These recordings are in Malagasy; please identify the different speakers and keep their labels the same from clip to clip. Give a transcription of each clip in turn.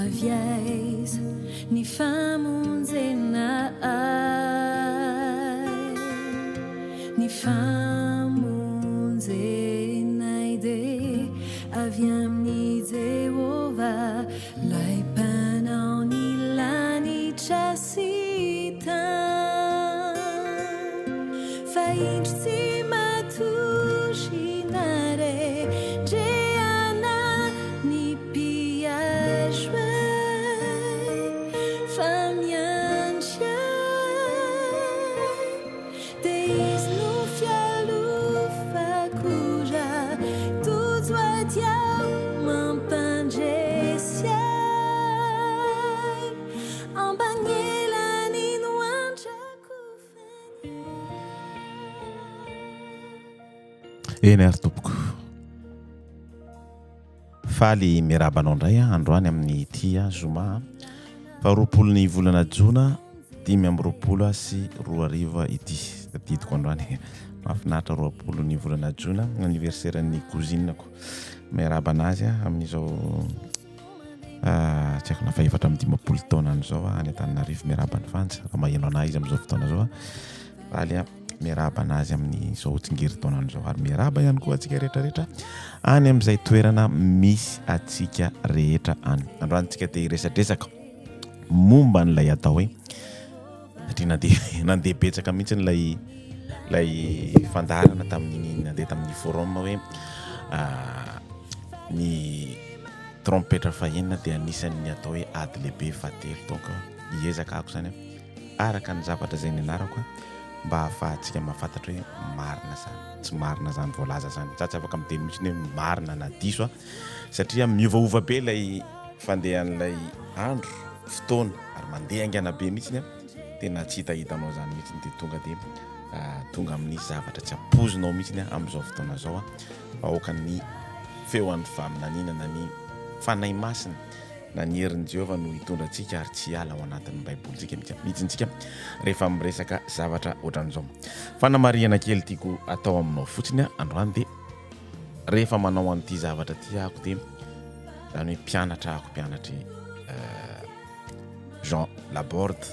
Speaker 1: aviaiza ny famonjenay ny famonjenay de avy amin'ny Jehovah lay mpanao ny lanitra sy tany fa indro tsy matoshinare dreana ny piazoay fa miantsay de izy no fialofakora tojo atiao mampandresiay ambagnelany no andrako
Speaker 2: eny ary tompoko faly miarabanao indray androany amin'ny tia zoma fa 20 volana jona 5 sy 2 ity tadidiko androany mahafinaritra 20 volana jona anniversairen'ny cousinako miarabanazy amin'izao tsy haiko na fa efatra amin'ny 10 taona an'izao any Antananarivo miarabany fanja raha maheno anahy izy amin'izao fotoana zao faly miarabanazy amin'izao tsingery taona an'izao ary miaraba ihany koa atsika rehetrarehetra any amin'izay toerana misy atsika rehetra any androany tsika te hiresadresaka momba n'ilay atao hoe satria nandeha betsaka mihitsy lay fandarana tamin'ny nandeha tamin'ny forum hoe ny trompetra fahenina dia anisan'ny atao hoe ady lehibe fatelo donc hiezaka ako zany araka ny zavatra zay ny anarako mba ahafahantsika mahafantatra hoe marina zany tsy marina zany voalaza zany tsy afaka miteny mihitsy hoe marina na diso satria miovaova be lay fandehan'ilay andro fotoana ary mandeha angana be mihitsy tena tsy hitahitanao zany mihitsy dia tonga amin'ny zavatra tsy apozinao mihitsy amin'izao fotoana zao vahoaka ny feoan'ny faminaninana ny fanay masina na ny herin'i Jehovah no hitondra antsika ary tsy ala ao anatin'ny baibolintsika mihitsyntsika rehefa miresaka zavatra ohatran'izao fanamariana kely tiako atao aminao fotsiny androany dia rehefa manao an'ity zavatra ty ako dia zany hoe mpianatra ako mpianatry Jean Laborde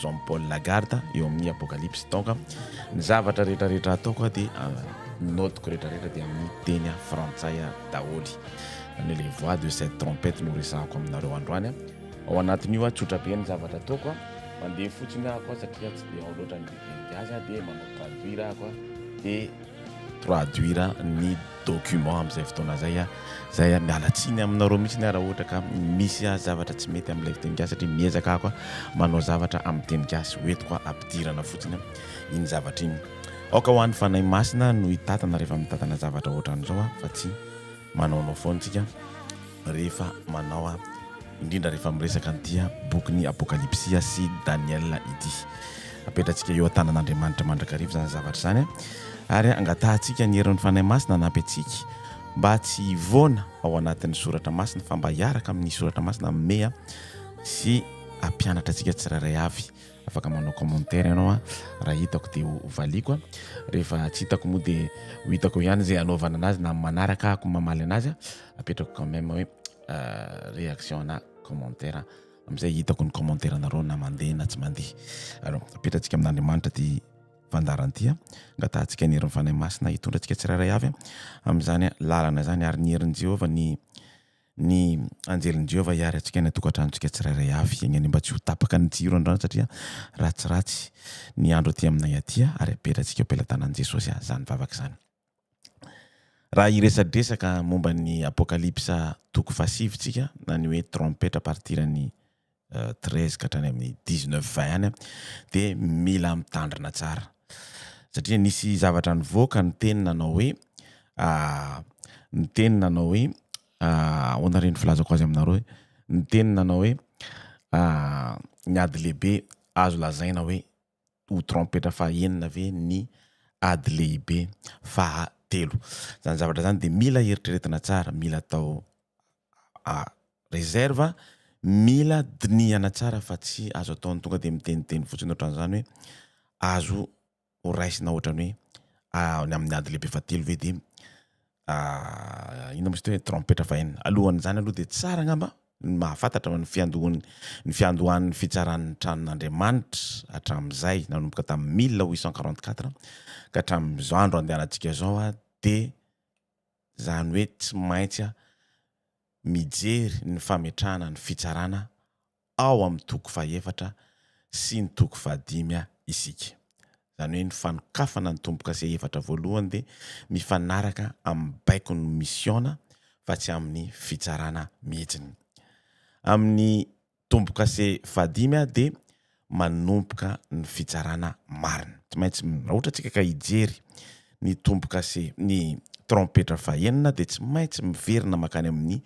Speaker 2: Jean Paul Lagarde eo amin'ny apocalypse donc ny zavatra rehetrarehetra ataoko dia notiko rehetrarehetra dia amin'ny teny frantsay daholy les voix de cette trompette no resahako aminareo androany ao anatin'io tsotra be ny zavatra ataoko mandeha fotsiny ako satria tsy dia ao loatra ny bibeliazy dia manao traduire ako dia traduire ny document amin'izay fotoana zay mialatsiny aminareo mihitsy raha ohatra ka misy zavatra tsy mety amin'ilay fiteny gasy satria miezaka ako manao zavatra amin'ny teny gasy hoetiko ampidirana fotsiny iny zavatra iny aoka ho an'ny fanay masina no hitatana rehefa mitatana zavatra ohatran'izao fa tsy manaonao foantsika rehefa manao indrindra rehefa miresaka an'ity bokyny apokalypsia sy Daniel ity apetratsika eo an-tanan'Andriamanitra mandrakarivo zany zavatra zany ary angatahantsika ny herin'ny fanay masina anampy antsika mba tsy hivoana ao anatin'ny soratra masina fa mba hiaraka amin'ny soratra masina mea sy ampianatra antsika tsirairay avy afaka manao commentaire ianao raha hitako dia valiko rehefa tsy hitako moa dia ho hitako ihany zay anaovana anazy na manaraka ako mamaly anazy apetrako quand même hoe réaction na commentaire amin'izay hitako ny commentaire anareo na mandeha na tsy mandeha alors apetratsika amin'Andriamanitra ty fandaranty angatahantsika ny herin'ny fanay masina hitondra antsika tsirairay avy amin'izany lalana zany ary ny herin'i Jehovah ny anjelin'i Jehovah hiary antsika ny tokantranontsika tsirairay avy any mba tsy ho tapaka ny jiro androany satria ratsiratsy ny andro aty aminay aty ary apetratsika am-pelantanan'i Jesosy zany vavaka zany raha hiresadresaka momba ny apokalypsa toko fasivitsika na ny hoe trompetra partirany 13 ka hatrany amin'ny 19-20 any dia mila mitandrina tsara satria nisy zavatra nivoaka ny teny nanao hoe ona reny filazako azy aminareo ny teny nanao hoe ny ady lehibe azo lazaina hoe ho trompetra fahaenina ve ny ady lehibe fahatelo zany zavatra zany dia mila eritreretina tsara mila atao réserve mila dinihana tsara fa tsy azo ataony tonga dia miteniteny fotsiny ohatran'izany hoe azo ho raisina ohatrany hoe ny amin'ny ady lehibe fahatelo ve dia ina moa hoe trompetra fahaenina alohan'izany aloha dia tsara ngamba mahafantatra ny fiandohan'ny fitsaran'ny tranon'Andriamanitra hatramin'izay nanomboka tamin'ny 1844 ka hatramin'izao andro andehanantsika zao dia zany hoe tsy maintsy mijery ny fametrahana ny fitsarana ao amin'ny toko faefatra sy ny toko fahadimy isika. Zany hoe ny fanokafana ny tombo-kase efatra voalohany dia mifanaraka amin'ny baikony misiona fa tsy amin'ny fitsarana mihitsiny. Amin'ny tombo-kase fahadimy dia manomboka ny fitsarana marina. Tsy maintsy ohatra antsika ka hijery ny tombo-kase ny trompetra fahenina dia tsy maintsy miverina makany amin'ny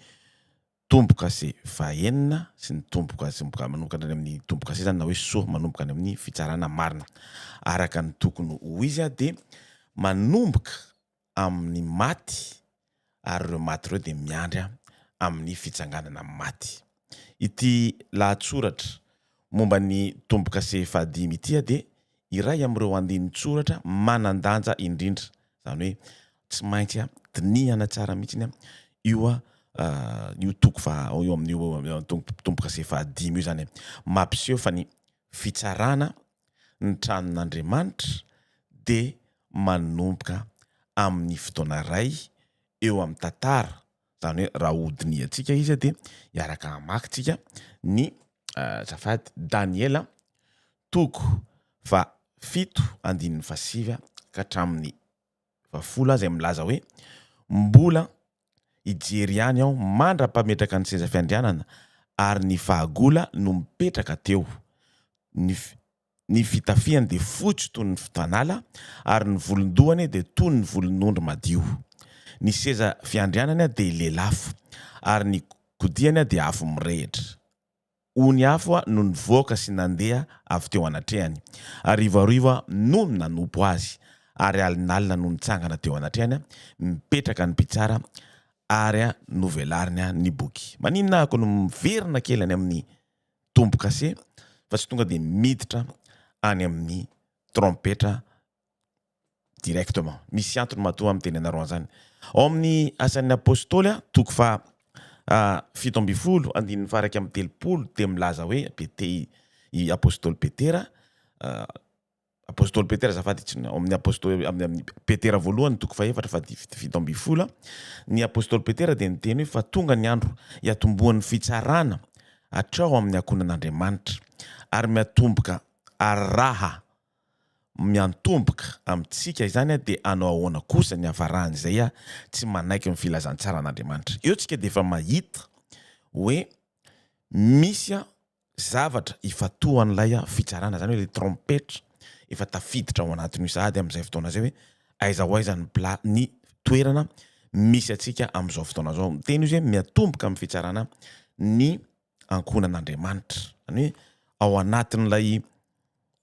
Speaker 2: tombo-kase fahenina sy ny tombo-kase manomboka any amin'ny tombo-kase zany na hoe so manomboka any amin'ny fitsarana marina. Araka ny tokony ho izy dia manomboka amin'ny maty ary ireo maty ireo dia miandry amin'ny fitsanganana maty. Ity lahatsoratra momba ny tombo-kase fahadimy ity dia iray amin'ireo andinin'ny soratra manan-danja indrindra. Zany hoe tsy maintsy dinihana tsara mihitsy io toko eo amin'ny tombo-kase fahadimy io zany mampiseho fa ny fitsarana ny tranon'Andriamanitra dia manomboka amin'ny fotoana iray eo amin'ny tantara. Zany hoe raha hodiniantsika izy dia hiaraka hamakintsika ny zafady Daniela toko 7:1 ka hatramin'ny 10 izay milaza hoe mbola ijery ihany aho mandra-pametraka ny seza fiandrianana ary ny fahagola no mipetraka teo. Ny fitafiany dia fotsy toy ny fanala ary ny volondohany dia toy ny volon'ondry madio. Ny seza fiandrianana dia lelafo ary ny kodiany dia afo mirehitra. Ony afo no nivoaka sy nandeha avy teo anatrehany. Arivariva no nanompo azy ary alinalina no nitsangana teo anatrehany mipetraka ny mpitsara ary novelariny ny boky. Maninona ako no miverina kely any amin'ny tombo-kase fa tsy tonga dia miditra any amin'ny trompetra directement. Misy antony matoa amin'ny teny anareo zany. Ao amin'ny asan'ny apôstôly toko 7:10 andininy faraka amin'ny 30 dia milaza hoe i apôstôly Petera apôstôly Petera zafady amin'ny apôstôly amin'ny Petera voalohany toko 4:7 ny apôstôly Petera dia niteny hoe fa tonga ny andro hiatombohan'ny fitsarana hatrao amin'ny ankonan'Andriamanitra ary miatomboka araha miantomboka amintsika izany dia anao ahoana kosa ny havarahany izay tsy manaiky ny filazantsara an'Andriamanitra. Eo tsika dia efa mahita hoe misy zavatra ifatohan'ilay fitsarana zany hoe ilay trompetra efa tafiditra ao anatin'io sahady amin'izay fotoana zay hoe aiza ho aiza ny toerana misy atsika amin'izao fotoana zao. Teny izy hoe miatomboka amin'ny fitsarana ny ankonan'Andriamanitra. Zany hoe ao anatin'ilay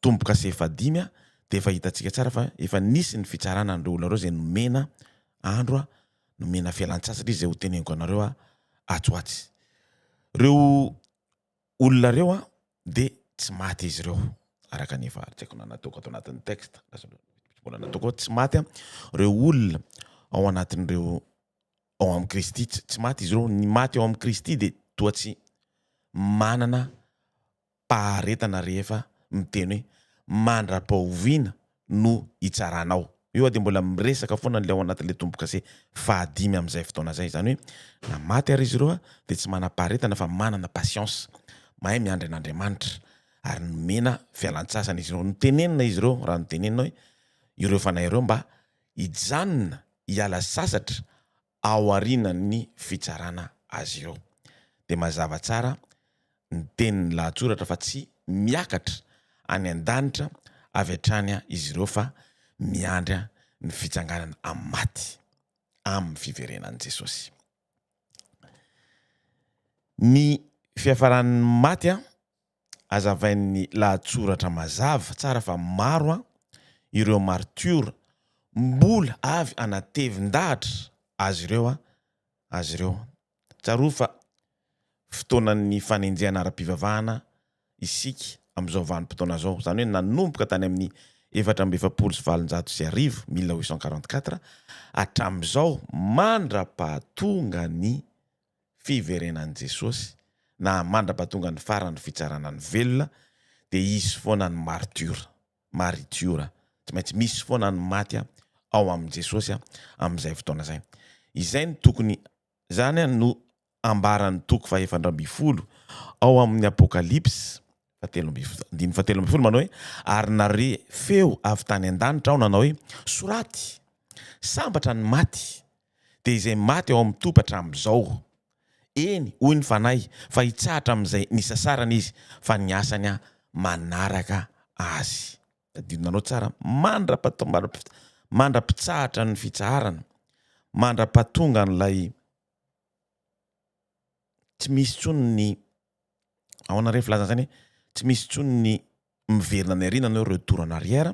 Speaker 2: tombo-kase fahadimy dia efa hitantsika tsara fa efa nisy ny fitsarana an'ireo olona ireo izay nomena andro nomena fialan-tsasatra izy izay ho teneniko anareo atsoatsy. Ireo olona ireo dia tsy maty izy ireo araka ny efa tsy haiko na nataoko ato anatin'ny texte mbola nataoko tsy maty ireo olona ao anatin'ireo ao amin'ny Kristy tsy maty izy ireo. Ny maty ao amin'ny Kristy dia toa tsy manana paharetana rehefa miteny hoe mandra-pahoviana no hitsaranao. Io dia mbola miresaka foana ny ao anatin'ilay tombo-kase fahadimy amin'izay fotoana zay. Zany hoe na maty ary izy ireo dia tsy manam-paharetana fa manana pasiansy mahay miandry an'Andriamanitra ary nomena fialan-tsasana izy ireo. Notenenina izy ireo raha notenenina hoe ireo fanahy ireo mba hijanona hiala sasatra ao aorianan'ny fitsarana azy ireo. Dia mazava tsara ny tenin'ny lahatsoratra fa tsy miakatra any an-danitra avy hatrany izy ireo fa miandry ny fitsanganana amin'ny maty amin'ny fiverenan'i Jesosy. Ny fiafaran'ny maty azavain'ny lahatsoratra mazava tsara fa maro ireo martyra mbola avy anatevin-dahatra azy ireo tsaroa fa fotoanan'ny fanenjehana ara-pivavahana isika amin'izao vanim-potoana zao. Zany hoe nanomboka tany amin'ny 1844 hatramin'izao mandra-pahatonga ny fiverenan'i Jesosy na mandrapatonga ny farany fitsarana ny velona dia izy foana ny maritiora tsy maintsy misy foana ny maty ao amin'i Jesosy amin'izay fotoana izay. Izay ny tokony zany no ambaran'ny toko fa 7 ao amin'ny Apokalipsy 7 manao hoe ary nare feo avy tany an-danitra ao nanao hoe soraty sambatra ny maty dia izay maty ao amin'ny topatra amin'izao. Eny hoy ny fanahy fa hitsahatra amin'izay nisasarana izy fa ny asany manaraka azy. Tadidinanao tsara, mandrapitsahatra ny fitsaharana, mandrapatonga n'ilay tsy misy tsony ny ahoana re filazana zany tsy misy tsony ny miverina ny arinana hoe retour en arrière.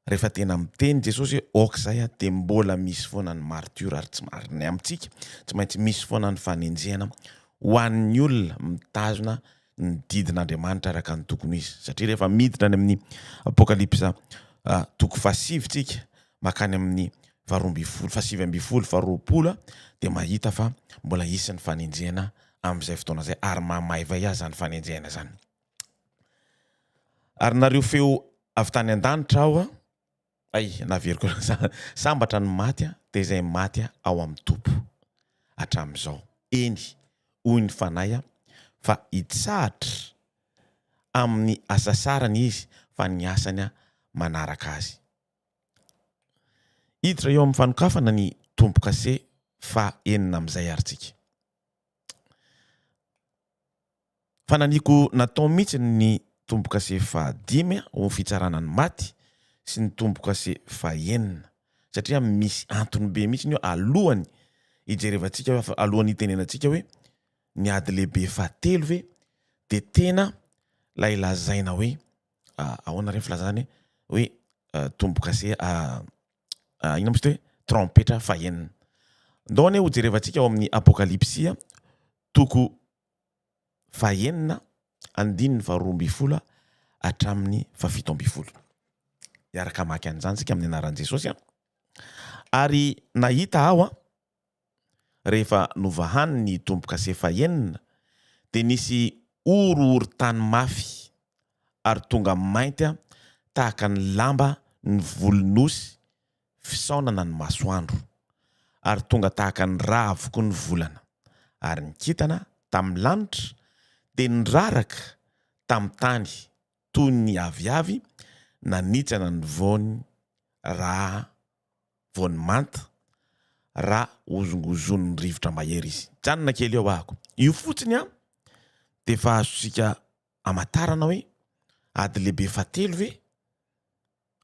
Speaker 2: Rehefa tena miteny Jesosy hoe aok'izay dia mbola misy foana ny martyra ary tsy marina amintsika tsy maintsy misy foana ny fanenjehana ho an'ny olona mitazona ny didin'Andriamanitra araka ny tokony izy. Satria rehefa miditra any amin'ny Apokalipsa toko 7 tsika makany amin'ny 7:20 dia mahita fa mbola isy ny fanenjehana amin'izay fotoana izay ary mahamay azy zany fanenjehana zany. Ary nareo feo avy tany an-danitra ao naveriko sambatra ny maty dia izay maty ao amin'ny topo hatramin'izao. Eny hoy ny fanahy fa hitsahatra amin'ny asasarany izy fa ny asany manaraka azy. Hiditra eo amin'ny fanokafana ny tombo-kase 9 amin'izay aritsika. Fananiko natao mihitsy ny tombo-kase 10 ho fitsarana ny maty sy ny tombo-kase 9 satria misy antony be mihitsy ny alohany hijerevantsika hoe alohany hitenenantsika hoe ny ady lehibe 3 ve dia tena lay lazaina hoe ahoana re filazana hoe tombo-kase ina moa hoe trompetra 9. Ndao ho jerevantsika ao amin'ny Apokalipsia toko 9 andininy 12 hatramin'ny 17. Iaraka maky an'izany sika amin'ny anaran'i Jesosy. Ary nahita aho rehefa novahany ny tombo-kase 9 dia nisy oro-tany mafy ary tonga mainty tahaka ny lamba ny volonosy fisaonana ny masoandro ary tonga tahaka ny rà avokoa ny volana ary ny kintana tamin'ny lanitra dia niraraka tamin'ny tany toy ny aviavy nanitsana ny voany voany manta raha ozongozon'ny rivotra mahery izy. Janona kely eo ahako. Io fotsiny dia efa azosika amatarana hoe ady lehibe 3 ve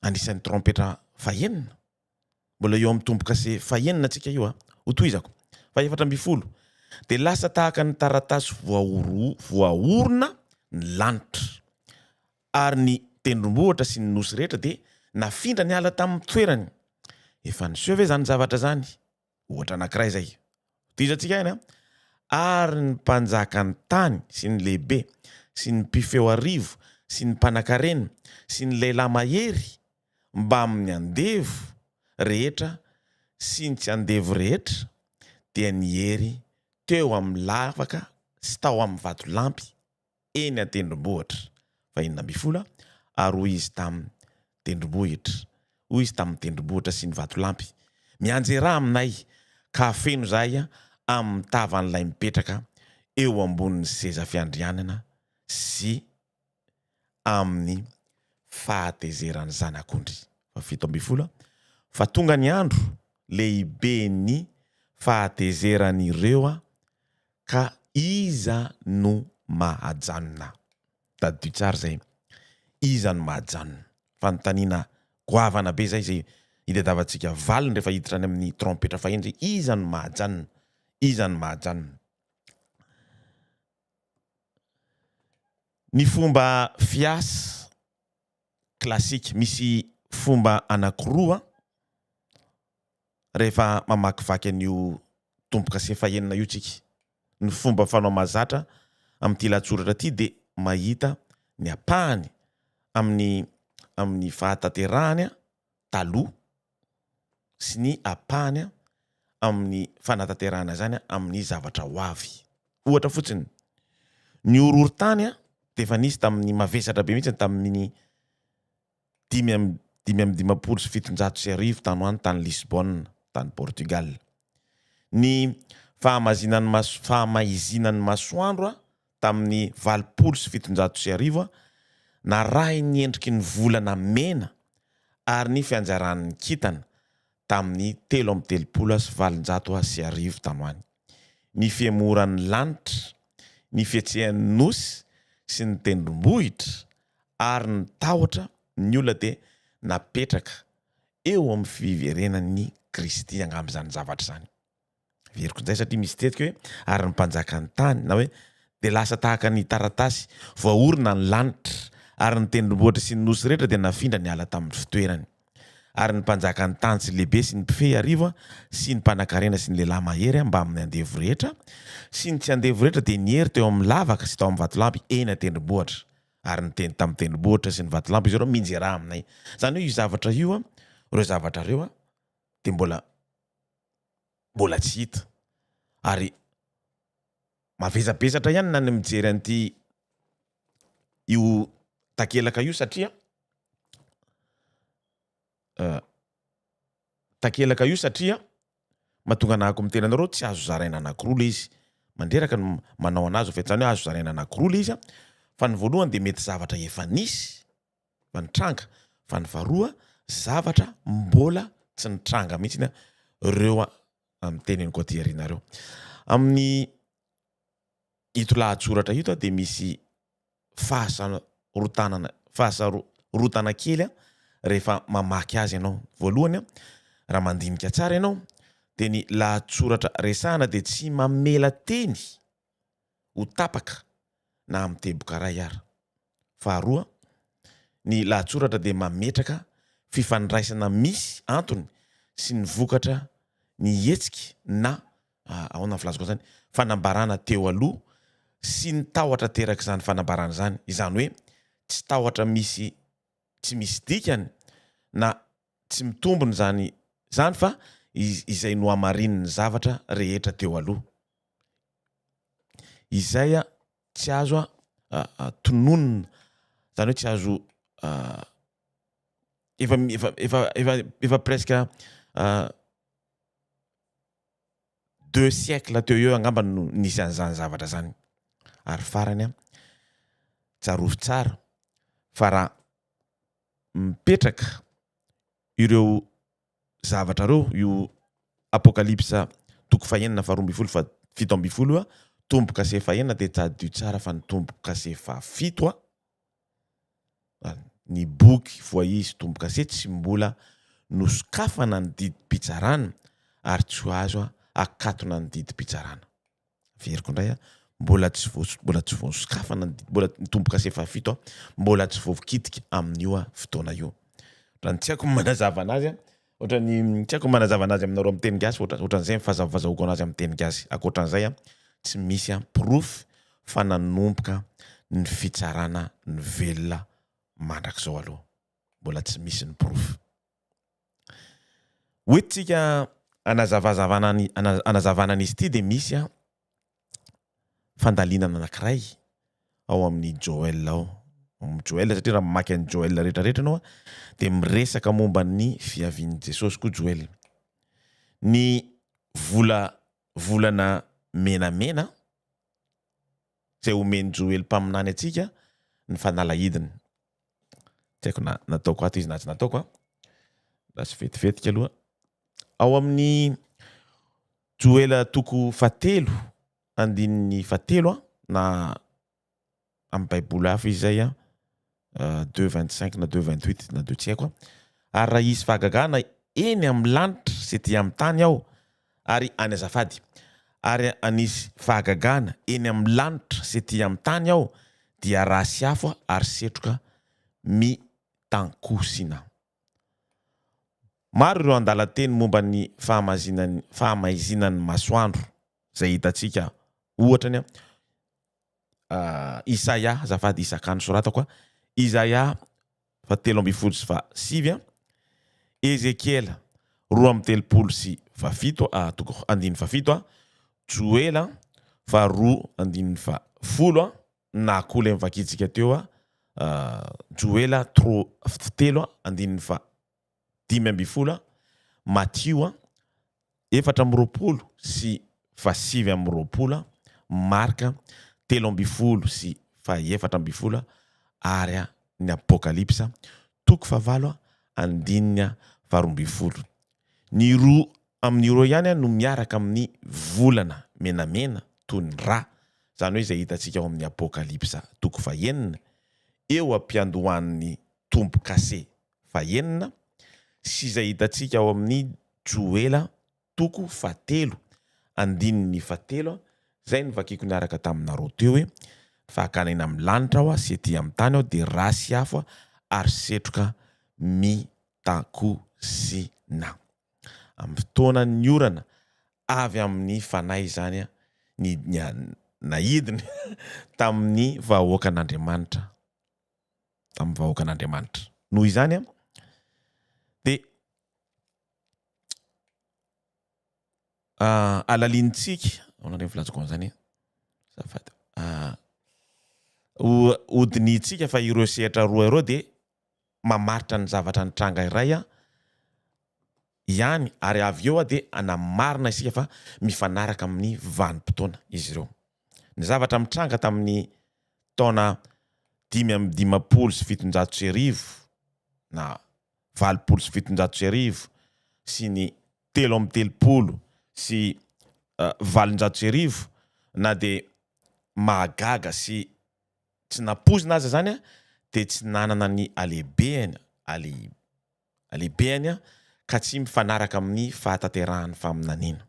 Speaker 2: anisan'ny trompetra 9 mbola eo amin'ny tombo-kase 9 atsika io ho toizako 17 dia lasa tahaka ny taratasy voaorona ny lanitra ary ny tendrombohitra sy ny nosy rehetra dia nafindra ny ala tamin'ny toerany. Efa niseho ve zany zavatra zany ohatra anankiray zay toizantsika eny ary ny mpanjaka ny tany sy ny lehibe sy ny mpifeo arivo sy ny mpanan-karena sy ny lehilahy mahery mba amin'ny andevo rehetra sy ny tsy andevo rehetra dia nihery teo amin'ny lavaka sy tao amin'ny vatolampy eny an-tendrombohitra 20 ary hoy izy tamin'ny tendrombohitra sy ny vatolampy mianjera aminay ka feno zahay amin'ny tavan'ilay mipetraka eo ambonin'ny seza fiandrianana sy amin'ny fahatezerany zanak'ondry 17 fa tonga ny andro lehibe ny fahatezeranyireo ka iza no mahajanona. Tadidio tsara zay, iza no mahajanona. Fanontaniana goavana be zay idadavantsika valiny rehefa hiditra any amin'ny trompetra 9 zay iza no mahajanona, iza no mahajanona. Ny fomba fiasa klasika misy fomba anankiroa rehefa mamakivaky an'io tombo-kase 9 io tsika. Ny fomba fanao mazatra amin'ity latsoratra ity dia mahita ny apahany amin'ny fahataterahany taloha sy ny apahany amin'ny fanatanterahana zany amin'ny zavatra ho avy. Ohatra fotsiny ny horohorontany dia efa nisy tamin'ny mavesatra be mihitsy tamin'ny 570 tany hoany tany Lisbonne tany Portugal. Ny fahamahizinan'ny masoandro tamin'ny 770 narahy ny endriky ny volana mena ary ny fianjaran'ny kitana tamin'ny 330 tany hoany. Ny fiemoran'ny lanitra, ny fietsehan'ny nosy sy ny tendrombohitra ary ny tahotra ny olona dia napetraka eo amin'ny fiverenan'ny Kristy angamby zany zavatra zany. Veriko izay satria misy tetika hoe ary ny mpanjakan'ny tany na hoe dia lasa tahaka ny taratasy voaorina ny lanitra ary ny tendrombohitra sy ny nosy rehetra dia nafindra ny ala tamin'ny fitoerany. Ary ny mpanjakan'ny tany sy lehibe sy ny mpifehy ariva sy ny mpanakarena sy ny lehilahy mahery mba amin'ny andevo rehetra sy ny tsy andevo rehetra dia nihery teo amin'ny lavaka sy tao amin'ny vatolampy eny an-tendrombohitra. Ary ny teny tamin'ny tendrombohitra sy ny vatolampy izy ireo minjeraha aminay. Zany hoe io zavatra io ireo zavatra ireo dia mbola tsy hita. Ary mavesabesatra ihany na ny mijery an'ity io takelaka io satria mahatonga anahako miteny anareo tsy azo zaraina anankiroa le izy. Mandreraka ny manao anazy fa zany hoe azo zaraina anankiroa le izy fa ny voalohany dia mety zavatra efa nisy fa nitranga, fa ny faharoa zavatra mbola tsy nitranga mihitsy ireo amin'ny teneny koa ty arinareo. Amin'ny ito lahatsoratra ito dia misy fahasarotana kely rehefa mamaky azy ianao. Voalohany raha mandinika tsara ianao dia ny lahatsoratra resahana dia tsy mamela teny ho tapaka na amin'ny teboka ray ary. Faharoa, ny lahatsoratra dia mametraka fifandraisana misy antony sy ny vokatra ny hetsika na ahoana filazako zany fanambarana teo aloha sy ny tahotra teraka izany fanambarana zany. Izany hoe tsy tahotra tsy misy dikany na tsy mitombony zany fa izay no hamarin'ny zavatra rehetra teo aloha. Izay tsy azo tononona, zany hoe tsy azo efa presque 2 siècles teo eo angamba no nisy an'izany zavatra zany. Ary farany tsarovy tsara fa raha mipetraka ireo zavatra ireo io apokalipsa 2:7 tomboka sy 9 dia tsadio tsara fa ny tomboka sy 7 ny boky voaisy tomboka sy tsy mbola nosokafana ny didim-pitsarana ary tsy ho azo akatona ny didim-pitsarana. Veriko indray mbola tsy voasokafana mbola tomboka sy 7 mbola tsy voakitika amin'io fotoana io. Raha tsy haiko manazava anazy ohatrany tsy haiko manazava anazy aminareo amin'ny teny gasy ohatran'izay fahazahoako anazy amin'ny teny gasy. Akoatran'izay tsy misy proof fa nanomboka ny fitsarana ny velona mandrakizao aloha. Mbola tsy misy ny proof. Hoentsika anazavana izy ity dia misy fandalinana anankiray ao amin'ny Joël ao. Joël satria raha mamaky an'ny Joël rehetrarehetra anao dia miresaka momba ny fiavian'i Jesosy koa Joël. Ny volana menamena izay omeny Joël mpaminany atsika ny fanalahidiny. Tsy haiko nataoko ato izy na tsy nataoko raha tsy vetivetika aloha. Ao amin'ny Joël 3:7 na amin'ny baiboly hafa izy zay 2:25 na 2:28 na 2 tsy haiko. Ary raha isy fahagagana eny amin'ny lanitra sy ety amin'ny tany aho ary any azafady ary anisy fahagagana eny amin'ny lanitra sy ety amin'ny tany aho dia rasy afo ary setroka mitankosina. Maro ireo andalan-teny momba ny fahamahizinan'ny masoandro izay hitantsika ohatrany Isaia azafady Isakany soratako Isaia 7:7 Ezekiel 2:37 Joël 2:10 na koa le mivakitsika teo Joela 3:5 Matthieu 4:20 sy 7:20 Marka 3:7 ary ny Apokalipsa 8:12 ny roa amin'ireo ihany no miaraka amin'ny volana menamena toy ny ra zany hoe izay hitantsika ao amin'ny Apokalipsa 9 eo ampiandohan'ny tombo kase 9 sy izay hitantsika ao amin'ny Joela 7:7 zay ny vakiko niaraka taminareo teo hoe fakana eny amin'ny lanitra aho sy ety amin'ny tany aho dia rasy afo ary setroka mitakosina. Amin'ny fotoana ny orana avy amin'ny fanahy zany nahidiny tamin'ny vahoakan'Andriamanitra noho izany dia alalintsika onandre filatsako an'izany odinitsika fa ireo sehatra roa ireo dia mamaritra ny zavatra nitranga iray ihany ary avy eo dia anamarina isika fa mifanaraka amin'ny vanim-potoana izy ireo. Ny zavatra mitranga tamin'ny taona 5:7 na 7:7 sy ny 3:30 sy 7:00 na dia mahagaga sy tsy napozina aza zany dia tsy nanana ny alehibeany ka tsy mifanaraka amin'ny fahatanterahany faminaniana.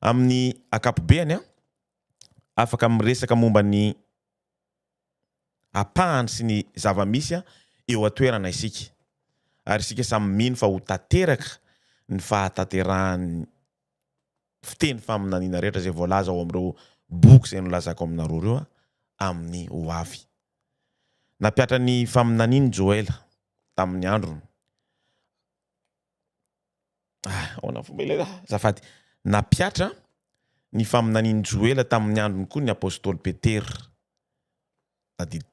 Speaker 2: Amin'ny akapobeany afaka miresaka momba ny apahany sy ny zavamisy eo atoerana isika ary isika samy mino fa ho tanteraka ny fahatanterahany fiteny faminaniana rehetra zay voalaza ao amin'ireo boky izay nolazako aminareo reo amin'ny ho avy. Nampiatra ny faminaniany Joela tamin'ny androny nampiatra ny faminaniany Joela tamin'ny androny koa ny apôstôly Petera.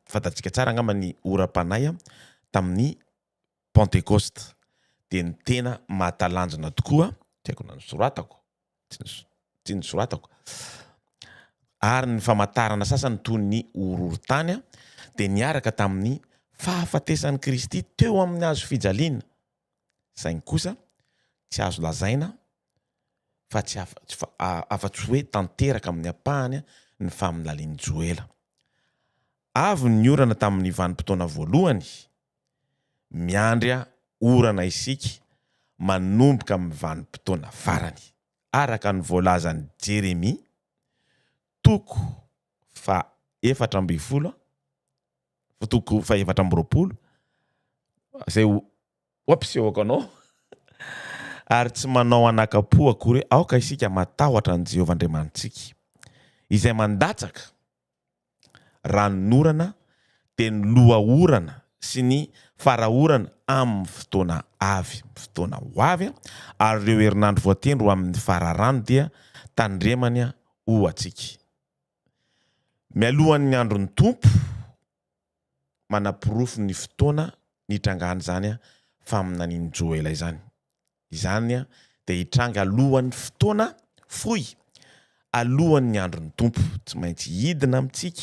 Speaker 2: Fantatsika tsara angamba ny oram-panay tamin'ny Pentecoste dia ny tena mahatalanjona tokoa tiako tsy nisoratako ary ny famantarana sasany toy ny horohorontany dia niaraka tamin'ny fahafatesan'i Kristy teo amin'ny hazo fijaliana saingy kosa tsy azo lazaina fa tsy afa-tsy hoe tanteraka amin'ny apahany ny faminaliany Joela. Avy ny orana tamin'ny vanim-potoana voalohany miandry orana isika manomboka amin'ny vanim-potoana farany araka ny voalazan'ny Jeremia 4:20 zay oampisehoko anao ary tsy manao anakapo akory aoka isika matahotra ny Jehovah Andriamanitsika izay mandatsaka ranon-orana dia ny lohaorana sy ny farahorana amin'ny fotoana ho avy ary ireo herinandro voatendro amin'ny fararano dia tandremany ho atsika. Mialohan'ny andron'ny tompo manapirofo ny fotoana nitrangany zany faminaniany Joela izany dia hitranga alohan'ny fotoana fohy alohan'ny andron'ny tompo tsy maintsy hidina amintsika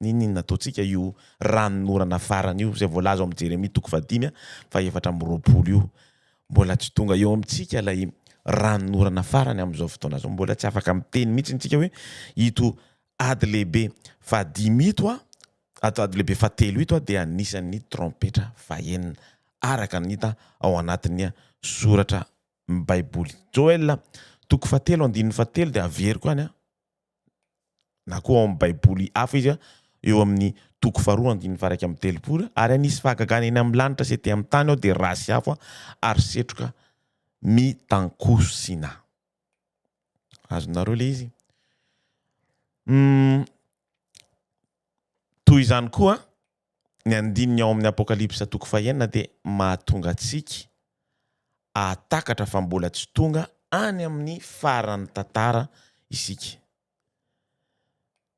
Speaker 2: ninona ataontsika io ranon-orana farany io zay voalaza ao amin'ny Jeremia 5:4 io mbola tsy tonga eo amintsika ilay ranon-orana farany amin'izao fotoana zao mbola tsy afaka miteny mihitsy ntsika hoe ito ady lehibe fa 10 ito ady lehibe fa 3 ito dia anisan'ny trompetra fahenina araka ny hita ao anatin'ny soratra Baiboly. Joel 3:7 dia averiko any na koa ao amin'ny Baiboly hafa izy eo amin'ny 2:3 ary anisy fahagagana eny amin'ny lanitra sy ety amin'ny tany ao dia rasy afo ary setroka mitankosina. Azonareo le izy. Toy izany koa ny andininy ao amin'ny Apokalipsa 9 dia mahatonga antsika atakatra fa mbola tsy tonga any amin'ny faran'ny tantara isika.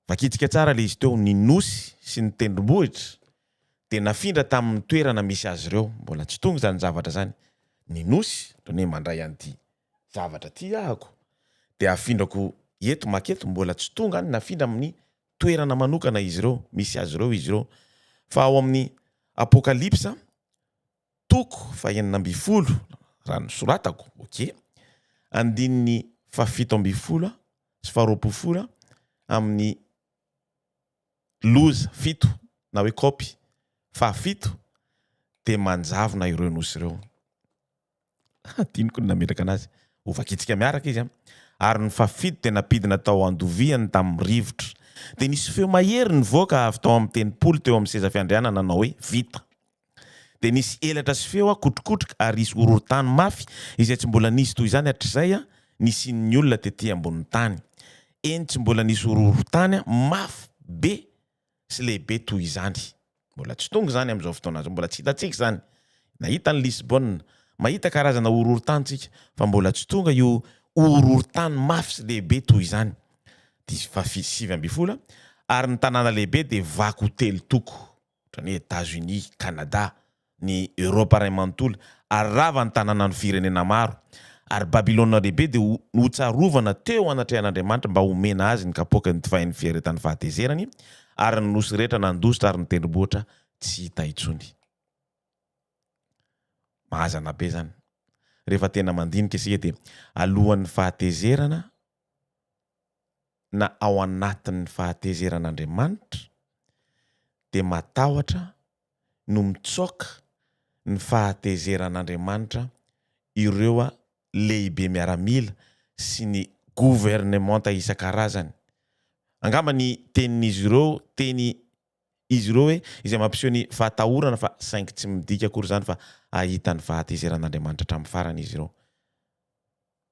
Speaker 2: vakitsika tsara le izy teo ny nosy sy ny tendrombohitra de nafindra tamin'ny toerana misy azy ireo mbola tsy tonga zany zavatra zany ny nosy toy hoe mandray an'ity zavatra ty ahako de afindrako eto maketo mbola tsy tonga any nafindra amin'ny toerana manokana izy ireo misy azy ireo izy ireo fa ao amin'ny apokalipsa toko fa 9 raha nosoratako okay andininy fa 7 sy fa 20 amin'ny loza 7 na hoe kopy fa 7 de manjavona ireo nosy ireo tiniko ny nametraka anazy ho vakitsika miaraka izy ary ny fa 7 de napidina tao andoviany tamin'ny rivotra de nisy feo mahery ny voaka avy tao amin'ny tenipolo teo amin'ny seza fiandrianana nanao hoe vita de nisy elatra sy feo kotrokotroka ary isy horohorontany mafy izay tsy mbola nisy toy izany hatr'izay nisy ny olona tetỳ ambonin'ny tany eny tsy mbola nisy horohorontany mafy be sy lehibe toy izany mbola tsy tonga zany amin'izao fotoana azy mbola tsy hitatsika zany nahita ny Lisbonne mahita karazana horohorontany tsika fa mbola tsy tonga io horohorontany mafy sy lehibe toy izany fa 7 ary ny tanàna lehibe de vaky hotely toko ohatrany hoe États-Unis, Canada, ny Europe ray manontolo ary rava ny tanàna ny firenena maro ary Babilôna lehibe de notsarovana teo anatrehan'Andriamanitra mba homena azy ny kapoaka ny divainy fieretany fahatezerany ary ny nosy rehetra nandositra ary ny tendrombohitra tsy hita intsony mahazana be zany rehefa tena mandinika isika de alohan'ny fahatezerana na ao anatin'ny fahatezeran'Andriamanitra de matahotra no mitsoka ny fahatezeran'Andriamanitra ireo lehibe miaramila sy ny gouvernementa isan-karazany angamba ny tenin'izy ireo teny izy ireo hoe izay mampiseho ny fahatahorana fa saingy tsy midika akory zany fa ahita ny fahatezeran'Andriamanitra hatramin'ny farany izy ireo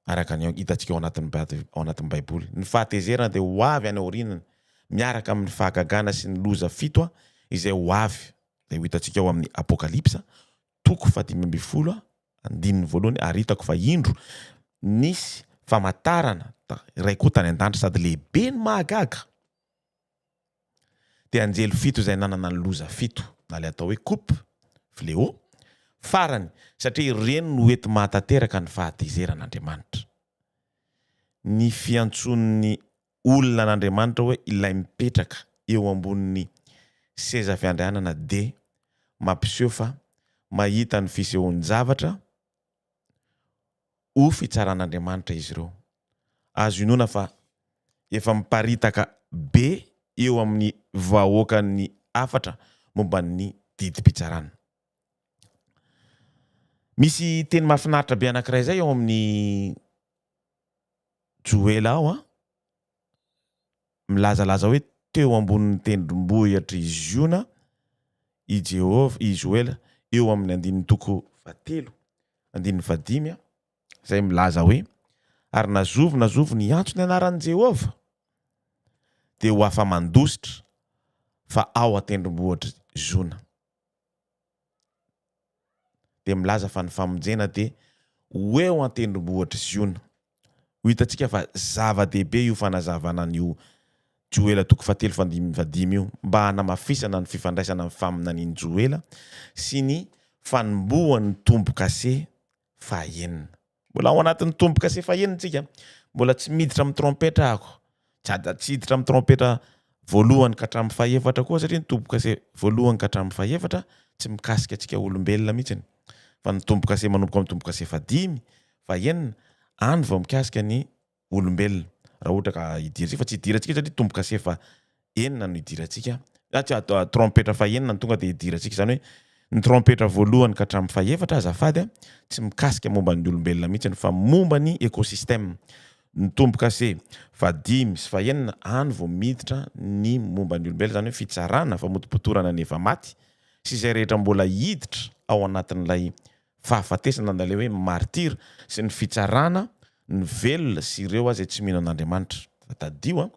Speaker 2: araka ny hitatsika ao anatin'ny baiboly ny fahatezerana de ho avy any aorinany miaraka amin'ny fahagagana sy ny loza 7 izay ho avy de ho hitatsika ao amin'ny apokalipsa toko 5 andininy voalohany ary hitako fa indro nisy famatarana raikotany an-danitra sady lehibe ny mahagaga de anjely 7 izay nanana ny loza 7 na le atao hoe coupe fléau farany satria ireny no ety mahatateraka ny fahatezeran'Andriamanitra ny fiantson'ny olona n'Andriamanitra hoe ilay mipetraka eo ambonin'ny seza fiandrianana de mampiseho fa mahita ny fisehoan'ny zavatra ho fitsaran'Andriamanitra izy ireo azo inona fa efa miparitaka be eo amin'ny vahoakan'ny afatra momba ny didim-pitsarana misy teny mahafinaritra be anankiray zay ao amin'ny Joela ao milazalaza hoe teo ambonin'ny tendrombohitra izy iona i Jehova i Joela eo amin'ny andininy toko 7 andininy 5 zay milaza hoe ary nazovo ny antsony anaran'i Jehova de ho afa mandositra fa ao atendrombohitra Jona de milaza fa ny famonjena de hoeo atendrombohitra Jona ho hitatsika fa zava-dehibe io fanazavana an'io Joela toko 7 io mba hanamafisana ny fifandraisana amin'ny faminan'iny Joela sy ny fanombohan'ny tombo-kase fahaenina mbola ao anatin'ny tombo-kase fahaenina tsika mbola tsy miditra amin'ny trompetra ako tsy hiditra amin'ny trompetra voalohany ka hatramin'ny fahaefatra koa satria ny tombo-kase voalohany ka hatramin'ny fahaefatra tsy mikasika antsika olombelona mihitsy fa ny tombo-kase manomboka amin'ny tombo-kase 5 fahaenina any vao mikasika ny olombelona raha ohatra ka hidirantsika fa tsy hidirantsika satria tombo-kase fahaenina no hidirantsika trompetra fahaenina ny tonga de hidirantsika zany hoe ny trompetra voalohany ka hatramin'ny fahaefatra azafady tsy mikasika momba ny olombelona mihitsy fa momba ny ekosistema ny tombo-kase 5 sy fahaenina any vao miditra ny momba ny olombelona zany hoe fitsarana famotopotorana ny efa maty sy izay rehetra mbola hiditra ao anatin'ilay fahafatesana na le hoe martyr sy ny fitsarana ny velona sy ireo azay tsy mino an'Andriamanitra tadio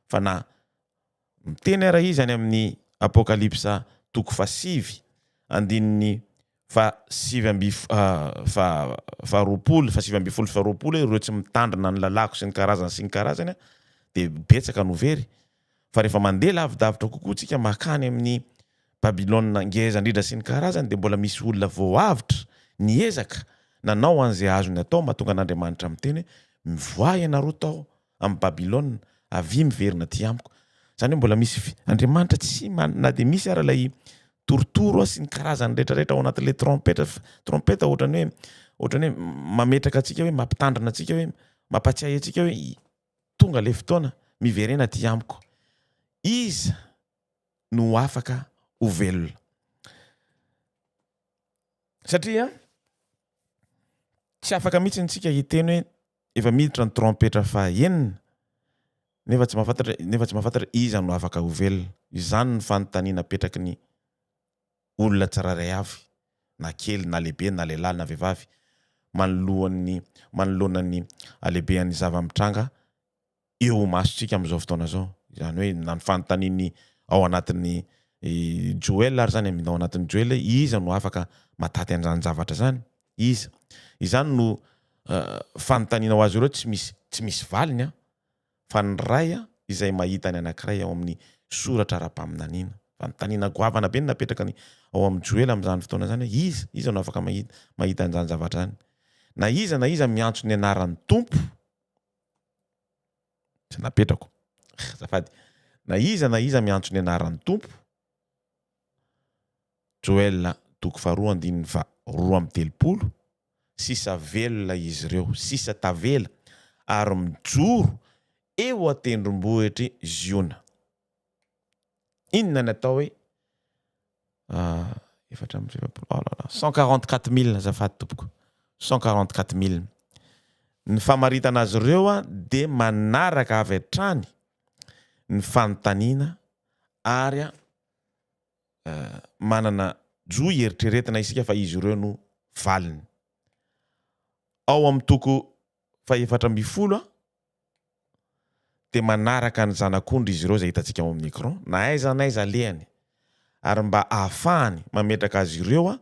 Speaker 2: fa na miteny ara izy any amin'ny apokalipsa toko 7 andininy fa 7 ireo tsy mitandrina ny lalako sy ny karazany de betsaka no very fa rehefa mandeha lavidavitra kokoa tsika makany amin'ny Babilôna ngeza indrindra sy ny karazany dia mbola misy olona voavitra niezaka nanao an'izay azony atao mahatonga an'Andriamanitra miteny mivoay ianareo tao amin'ny Babilôna avy miverina ty amiko. Zany hoe mbola misy Andriamanitra tsy na dia misy ara ilay torotoro sy ny karazany rehetrarehetra ao anatin'ilay trompeta ohatrany hoe mametraka antsika hoe mampitandrina antsika hoe mampatsiahy antsika hoe tonga le fotoana miverena ty amiko. Iza no afaka ho velona. Satria tsy afaka mihitsy antsika hiteny hoe efa miditra ny trompetra fahaenina nefa tsy mahafantatra iza no afaka ho velona. Izany ny fanontaniana petraky ny olona tsiraray avy na kely na lehibe na lehilahy na vehivavy manoloana ny alehibean'ny zava-mitranga eo masotsika amin'izao fotoana zao. Izany hoe na ny fanontaniany ao anatin'ny Joel ary zany ao anatin'ny Joel iza no afaka mataty an'izany zavatra zany. Iza. Izany no fanontaniana ho azy ireo tsy misy valiny fa ny ray izay mahita ny anankiray ao amin'ny soratra ara-paminaniana. Fanontaniana goavana be napetraka ao amin'ny Joel amin'izany fotoana zany hoe iza no afaka mahita an'izany zavatra zany. Na iza miantso ny anaran'ny tompo tsy napetrako zafady. Na iza miantso ny anaran'ny tompo. Joel 2:2-3 sisa velona izy ireo, sisa tavela ary mijoro eo atendrombohitry Ziona. Inona natao hoe 144 000 zafady tompoko. 144 000. Ny famaritana azy ireo dia manaraka avy hatrany ny fanontaniana ary manana jo eritreretina isika fa izy ireo no valiny. Ao amin'ny toko 410 dia manaraka ny zanak'ondry izy ireo izay hitantsika ao amin'ny écran na aiza lehany ary mba ahafahany mametraka azy ireo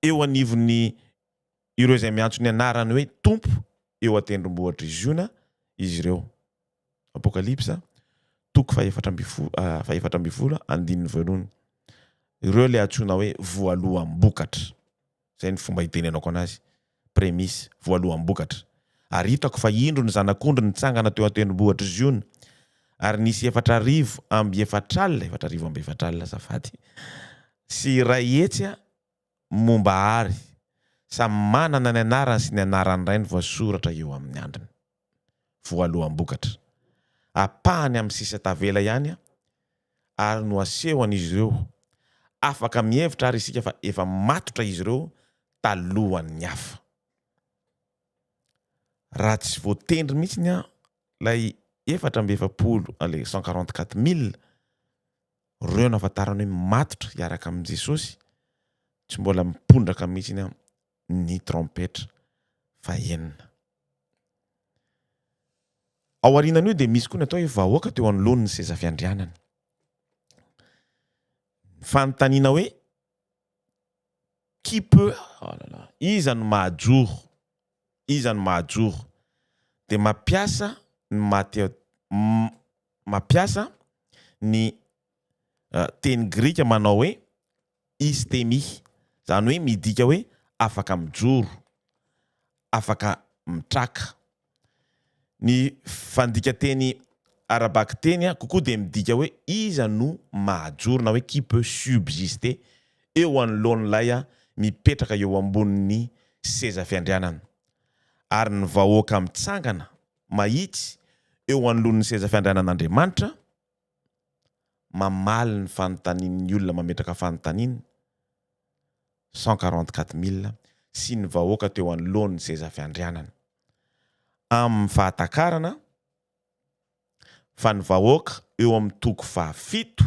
Speaker 2: eo anivon'ny ireo izay miantso ny anarany hoe tompo eo atendrombohitry Ziona izy ireo. Apokalipsa toko 4:2. Ireo le antsoina hoe voaloham-bokatra. Zay ny fomba hitenenako anazy. Premisy voaloham-bokatra. Ary hitako fa indro ny zanak'ondry nitsangana teo atendrombohitry Ziona ary nisy 4,400 zafady sy ray hetsy momba ary samy manana ny anarany sy ny anarany ray ny voasoratra eo amin'ny andriny. Voaloham-bokatra. Apahany amin'ny sisa tavela ihany ary no asehon'izy ireo afaka mihevitra ary isika fa efa matotra izy ireo talohan'ny hafa. Raha tsy voatendry mihitsy lay 144 000 reo no ahafantarany hoe matotra hiaraka amin'i Jesosy tsy mbola mipondraka mihitsy ny trompetra fahaenina. Ao aorianan'io dia misy koa natao hoe vahoaka teo anoloany ny seza fiandrianana. Fanontaniana hoe qui peut iza no mahajoro dia mampiasa ny teny grika manao hoe istemi, zany hoe midika hoe afaka mijoro, afaka mitraka. Ny fandika teny arabaky teny kokoa dia midika hoe iza no mahajoro na hoe qui peut subsister eo anoloan'ilay mipetraka eo ambonin'ny seza fiandrianana. Ary ny vahoaka mitsangana mahitsy eo anoloan'ny seza fiandrianan'Andriamanitra mamaly ny fanontanian'ny olona mametraka fanontaniana 144 000 sy ny vahoaka teo anoloan'ny seza fiandrianana. Amin'ny fahatakarana fa ny vahoaka eo amin'ny toko 7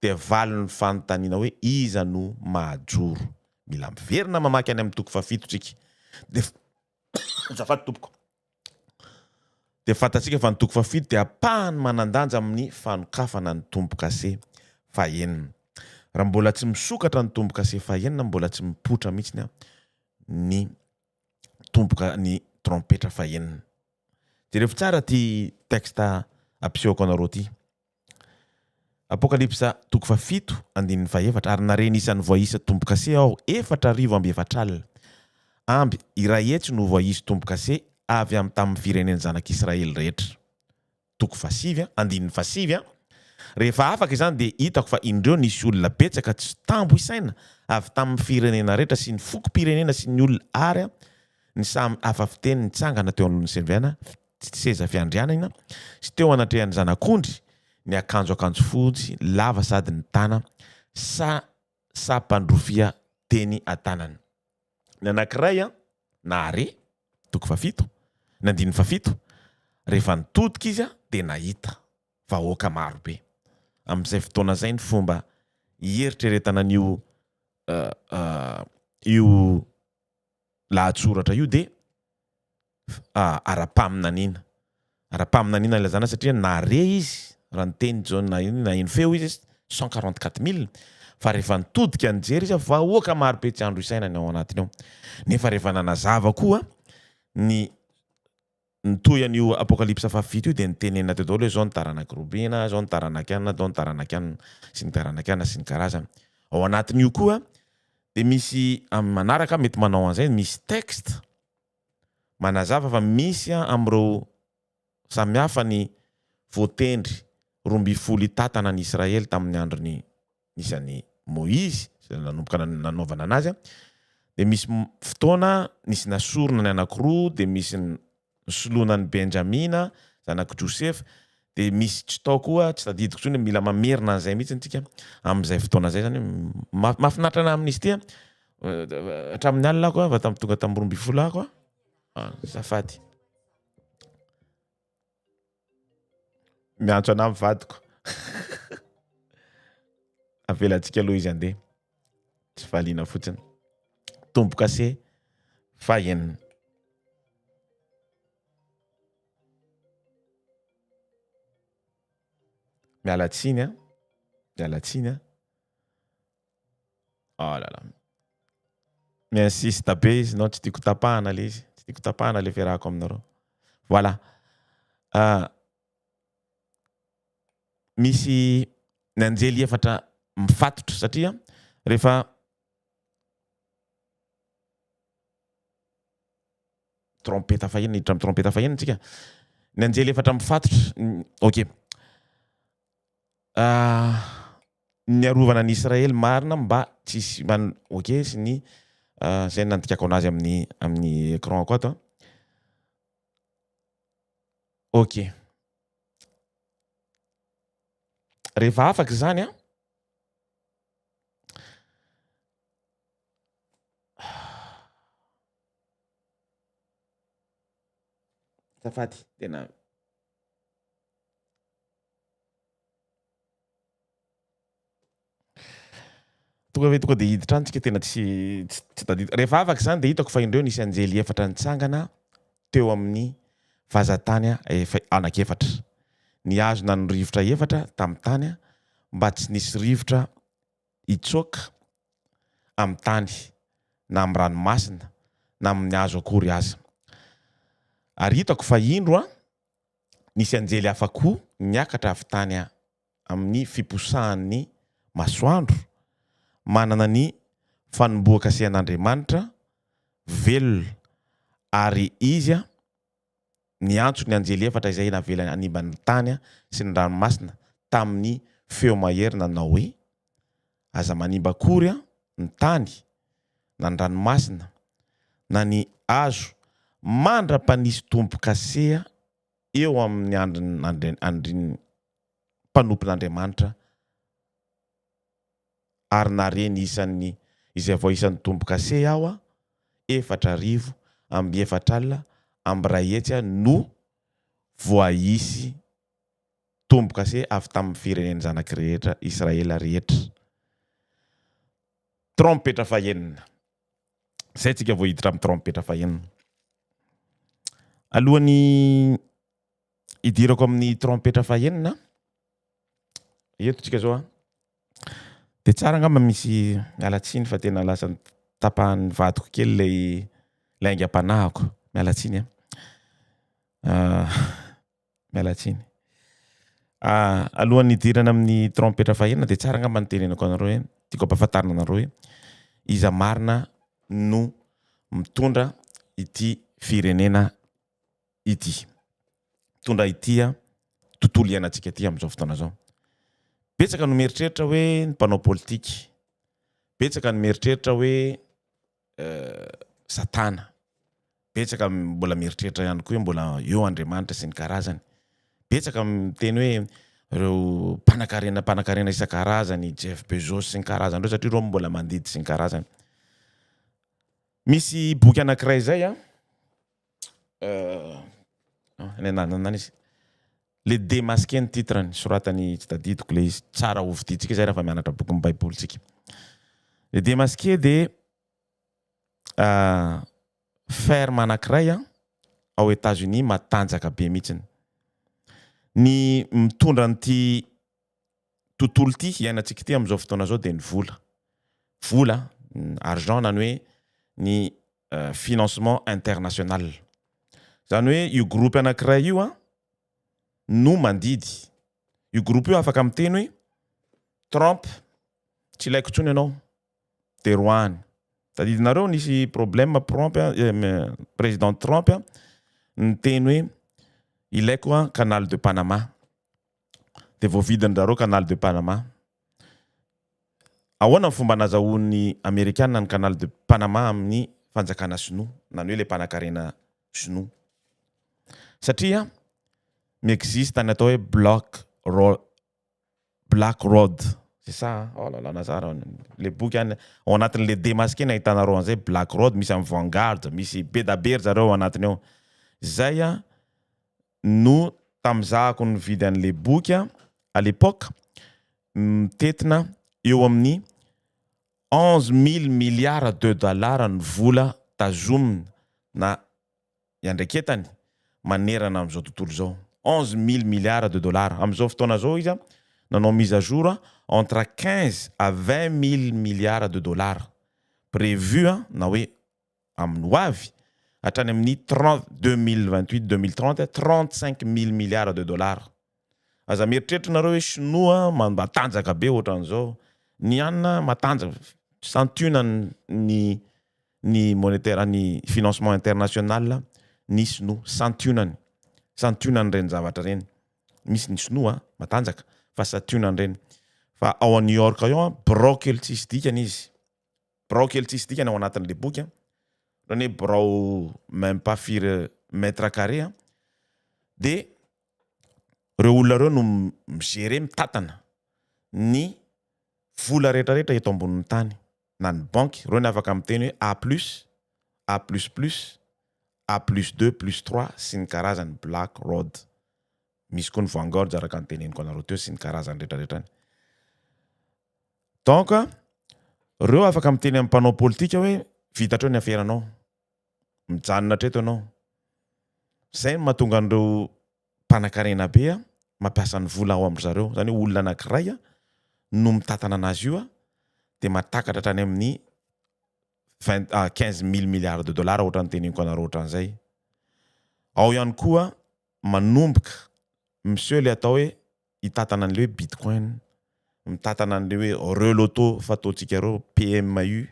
Speaker 2: dia valo ny fanontaniana hoe iza no mahajoro. Mila miverina mamaky any amin'ny toko 7 tsika. Zafady tompoko. Dia fantatsika fa ny toko 7 dia apahany manandanja amin'ny fanokafana ny tombo-kase fahaenina. Raha mbola tsy misokatra ny tombo-kase fahaenina, mbola tsy mipotra mihitsy ny trompetra fahaenina. jerefo tsara ty texte ampisehoako anareo ty. Apokalipsa 7:1-7 ary nareny isan'ny voaisa tombo-kase aho 4:4 amby iray hetsy no voaisy tombo-kase avy amin'ny tamin'ny fireneny zanak'Israely rehetra. 7:7 rehefa afaka izany dia hitako fa indreo nisy olona betsaka tsy tambo isaina avy tamin'ny firenena rehetra sy ny fokom-pirenena sy ny olona ary ny samy afafiteny nitsangana teo anoloan'ny serviana seza fiandrianana sy teo anatrehan'ny zanak'ondry ny akanjo fotsy lava sady ny tana sapandrofia teny atanany. Ny anankiray nahare 7 rehefa nitodika izy dia nahita vahoaka marobe. Amin'izay fotoana zay ny fomba ieritreretana n'io io lahatsoratra io dia ara-paminaniana ilazana satria nahare izy raha ny teny na ino feo izy 144 000 fa rehefa nitodika nijery izy vahoaka marobe tsy andro isaina ny ao anatiny ao. Nefa rehefa nanazava koa ny toyan'io apokalipsa 7 io dia nitenena teo daholo hoe zao ny taranaky robina, zao ny taranaky anina, zao ny taranaky anina sy ny taranaky anina sy ny karazany. Ao anatin'io koa dia misy manaraka mety manao an'izay misy texte manazava fa misy am'ireo samihafa ny voatendry 12 tatana ny Israely tamin'ny androny nisan'ny Moizy nanomboka nanaovana anazy dia misy fotoana nisy nasorona ny anankiroa dia misy soloana ny Benjamina zanak'i Joseph dia misy tsy tao koa tsy tadidiko tsony mila mamerina an'izay mihitsy antsika amin'izay fotoana zay zany mahafinaritra ana amin'izy ity hatramin'ny alina ako va tonga tamin'ny 12 ako zafady miantso ana mivadiko avelantsika aloha izy andeha tsy valiana fotsiny. Tombo-kase 9 mialatsiny oh là là miinsiste be izy non tsy tiako tapahana le izy tsy tiako tapahana le fiarahako aminareo. Voilà misy ny anjely efatra mifatotra satria rehefa trompeta fahiny niditra amin'ny trompeta fahiny antsika ny anjely efatra mifatotra ok ny arovana ny Israely marina mba tsisy ok sy ny zay nandikako anazy amin'ny écran koa ato ok rehefa afaka zany safady tena tonga dia hiditra antsika tena tsy tadidiko. Rehefa afaka zany dia hitako fa indreo nisy anjely efatra nitsangana teo amin'ny vazatany anankiefatra ny azona ny rivotra efatra tamin'ny tany mba tsy nisy rivotra hitsoaka amin'ny tany na amin'ny ranomasina na amin'ny hazo akory aza. Ary hitako fa indro nisy anjely hafa koa niakatra avy tany amin'ny fiposahan'ny masoandro manana ny fanomboakasehan'Andriamanitra velona ary izy niantso ny anjely efatra izay navela animban'ny tany sy ny ranomasina tamin'ny feo mahery nanao hoe aza manimba akory ny tany na ny ranomasina na ny hazo mandra-panisy tombo-kase eo amin'ny andriny mpanompon'Andriamanitra ary nareny isan'ny izay voaisan'ny tombo-kase aho 4:4 amby ray hetsy no voaisy tombo-kase avy tamin'ny fireneny zanaky rehetra Israela rehetra. Trompetra fahenina zay tsika voahiditra amin'ny trompetra fahenina. Alohan'ny hidirako amin'ny trompetra fahenina eto tsika zao dia tsara angamba misy mialatsiny fa tena lasa tapahan'ny vadiko kely lay aingam-panahiko mialatsiny mialatsiny. Alohan'ny idirana amin'ny trompetra fahenina dia tsara angamba ny tenenako anareo hoe tiako ampahafantarina anareo hoe iza marina no mitondra ity firenena ity. Mitondra ity tontolo iainantsika ity amin'izao fotoana zao. Betsaka no mieritreritra hoe ny mpanao politika. Betsaka no mieritreritra hoe satana. Betsaka mbola mieritreritra ihany koa mbola eo Andriamanitra sy ny karazany. Betsaka miteny hoe ireo mpanan-karena isan-karazany, Jeff Bezos sy ny karazany ireo satria ireo mbola mandidy sy ny karazany. Misy boky anankiray zay izy. Le démasqué ny titrany, soratany tsy tadidiko le izy, tsara hoviditsika zay rehefa mianatra boky ny baibolitsika. Le démasqué dia ferme anankiray ao États-Unis matanjaka be mihitsiny. Ny mitondra an'ity tontolo ity iainantsika ity amin'izao fotoana zao dia ny vola. Vola, argent na hoe ny financement international. Zany hoe io groupe anankiray io no mandidy. Io groupe io afaka miteny hoe Trump tsy ilaiko intsony ianao, teroany. Tadidinareo nisy problème président Trump niteny hoe ilaiko canal de Panama. Dia voavidin-jareo canal de Panama. Ahoana ny fomba nazahoan'ny Amerikana ny canal de Panama amin'ny fanjakana sinoa, na hoe le mpanan-karena sinoa. Satria mi-existe ny atao hoe Black Road. C'est ça, oh là là, nazara le boky ao anatin'le démasqué nahitanareo an'izay Black Road, misy amin'ny Vanguard, misy be da be zareo anatiny ao. Zay no tamizahako nividy an'le boky à l'époque mitetina eo amin'ny 11 000 milliards de dollars ny vola tazomina na iandraiketany manerana amin'izao tontolo zao. 11 000 milliards de dollars. Amin'izao fotoana zao izy nanao mise à jour entre 15 à 20 000 milliards de dollars. Prévu na hoe amin'ny ho avy hatrany amin'ny 2028-2030 35 000 milliards de dollars. Aza mieritreritra nareo hoe Sinoa matanjaka be ohatran'izao. Ny anina matanjaka santuna ny monétaire ny financement international ny Sinoa santunany reny zavatra reny. Misy ny Sinoa matanjaka fa santunany reny. Fa ao New York ao brokely tsisy dikany izy. Brokely tsisy dikany ao anatin'le boky. Rany brao même pas 4 mètres carrés. Dia reo olona reo no migere mitatana ny vola rehetrarehetra eto ambonin'ny tany. Na ny banky, reo ny afaka miteny hoe A+, A++, sy ny karazany Black Road. Misy koa ny Vanguard araka ny teneniko anareo teo sy ny karazany rehetrarehetrany. Donc reo afaka miteny amin'ny mpanao politika hoe vitatreo ny aferanao, mijanona treto ianao. Zay mahatonga an'ireo mpanan-karena be mampiasa ny vola ao amin'zareo. Zany hoe olona anankiray no mitatana anazy io dia matakatra hatrany amin'ny 15 000 milliards de dollars ohatran'ny teneniko anareo ohatran'izay. Ao ihany koa manomboka monsieur le atao hoe hitatana an'le hoe bitcoin, mitatana an'le hoe reloto fataontsika reo PMU,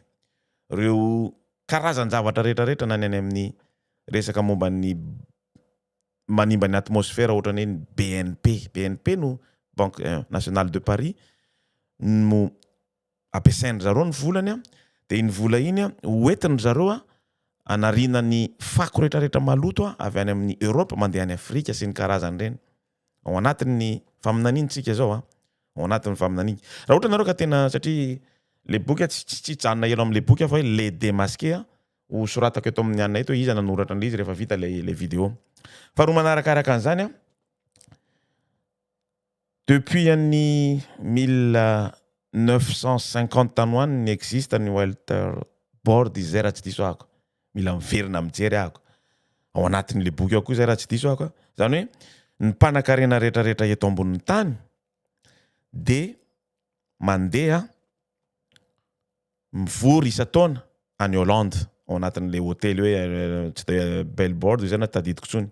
Speaker 2: reo karazany zavatra rehetrarehetra na any amin'ny resaka momba ny manimba ny atmosfera ohatran'ny hoe BNP no Banque Nationale de Paris no ampiasainy zareo ny volany dia iny vola iny hoentiny zareo anarina ny fako rehetrarehetra maloto avy any amin'ny Europe mandeha any Afrika sy ny karazany reny. Ao anatin'ny faminanintsika zao ao anatin'ny faminaniny. Raha ohatra nareo ka tena satria le boky tsy janona elo amin'le boky fa hoe le démasqué ho soratako eto amin'ny anina eto izy nanoratra an'le izy rehefa vita le vidéo. Fa roa manarakaraka an'izany depuis an'ny 1950 tany hoany ny existe ny Walter Board izay raha tsy diso ako. Mila miverina mijery ako. Ao anatin'le boky ao koa izay raha tsy diso ako. Zany hoe ny mpanan-karena rehetrarehetra eto ambonin'ny tany dia mandeha mivory isa-taona any Hollande ao anatin'le hôtely hoe tsy dia Bellboard izay na tadidiko tsony.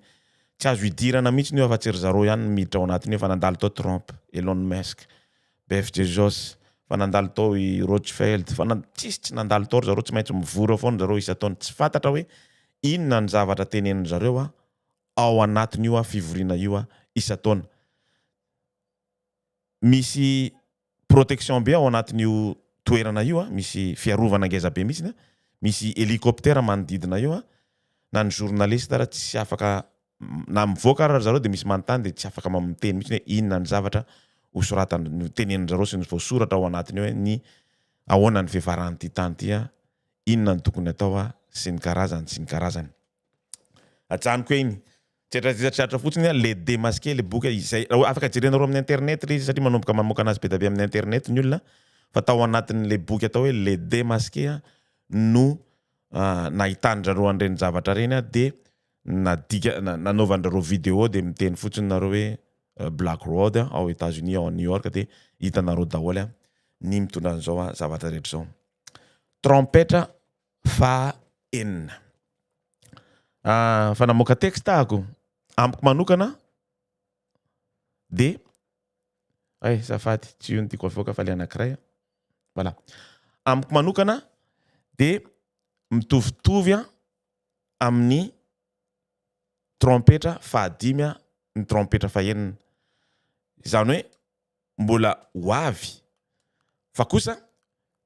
Speaker 2: tsy azo idirana mihitsy ny afa-tsy ry zareo ihany miditra ao anatiny fa nandalo tao Trump, Elon Musk, Jeff Bezos, fa nandalo tao i Rothschild, fa tsy nandalo tao ry zareo tsy maintsy mivora foana zareo isa-taona tsy fantatra hoe inona ny zavatra tenenin zareo ao anatiny io fivoriana io isa-taona. Misy protection be ao anatin'io toerana io misy fiarovana ngeza be mihitsy misy hélicoptère manodidina io na ny journaliste raha tsy afaka na mivoaka raha zareo de misy manontany de tsy afaka mamiteny mihitsy hoe inona ny zavatra hosoratany tenenin zareo sy ny voasoratra ao anatiny hoe ny ahoana ny fiafarany ty tany ty inona ny tokony atao sy ny karazany. Ajanoko iny tsetratratra fotsiny le démasquer le boky izay afaka jerenareo amin'ny internet izy satria manomboka mamoaka anazy be da be amin'ny internet ny olona fa tao anatin' le boky atao hoe le démasquer no nahitandrareo an'ireny zavatra reny de nanaovandrareo vidéo de miteny fotsiny nareo hoe Black Road ao États-Unis ao New York de hitanareo daholo ny mitondra an'izao zavatra rehetra zao. Trompetra fa enina. Fa namoaka texte ako amiko manokana de safady tsy io ny tiako avoaka fa le anankiray. Voilà. Amiko manokana de mitovitovy amin'ny trompetra fahadimy ny trompetra fahenina. Izany hoe mbola hoavy fa kosa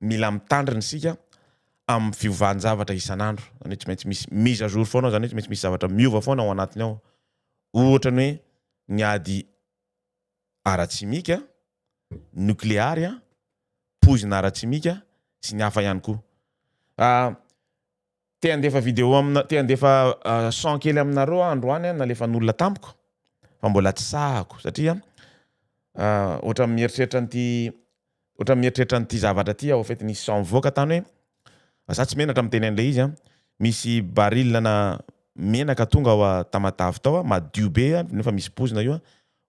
Speaker 2: mila mitandrina isika amin'ny fiovahan-javatra isan'andro. Zany hoe tsy maintsy misy mise à jour foana, zany hoe tsy maintsy misy zavatra miova foana ao anatiny ao. Ohatra ny hoe ny ady ara-tsimika, nukleary, pozina ara-tsimika sy ny hafa ihany koa. Te handefa vidéo te handefa son kely aminareo androany nalefan'olona tampoka fa mbola tsy sahako satria ohatra mieritreritra an'ity zavatra ty au fait nisy son mivoaka tany hoe za tsy menatra miteny an'le izy misy baril na menaka tonga ao Tamatavy tao madio be nefa misy pozina io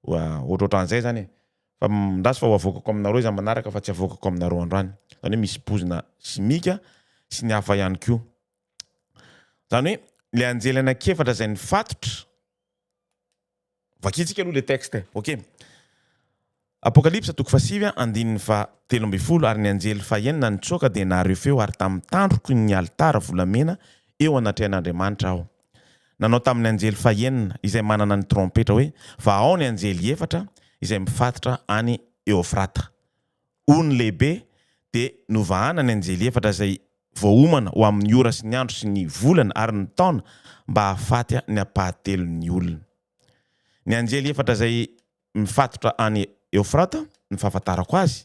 Speaker 2: ohatrohatran'izay zany fa ndraso fa avoakako aminareo izy manaraka fa tsy avoakako aminareo androany. Zany hoe misy pozina simika sy ny hafa ihany koa. Zany hoe le anjely anakefatra zay ny fatotra vakitsika aloha le texte. Ok. Apocalypse 7:13 ary ny anjely fahenina nitsoaka de nareo feo ary tamin'ny tandroko ny altara volamena eo anatrehan'Andriamanitra aho. Nanao tamin'ny anjely fahenina izay manana ny trompetra hoe fa ao ny anjely efatra izay mifatotra any Eufrata. Ony lehibe de novahana ny anjely efatra izay voaomana ho amin'ny ora sy ny andro sy ny volana ary ny taona mba hahafaty ny apahatelo-ny olona. Ny anjely efatra izay mifatotra any Eufrata ny fahafantarako azy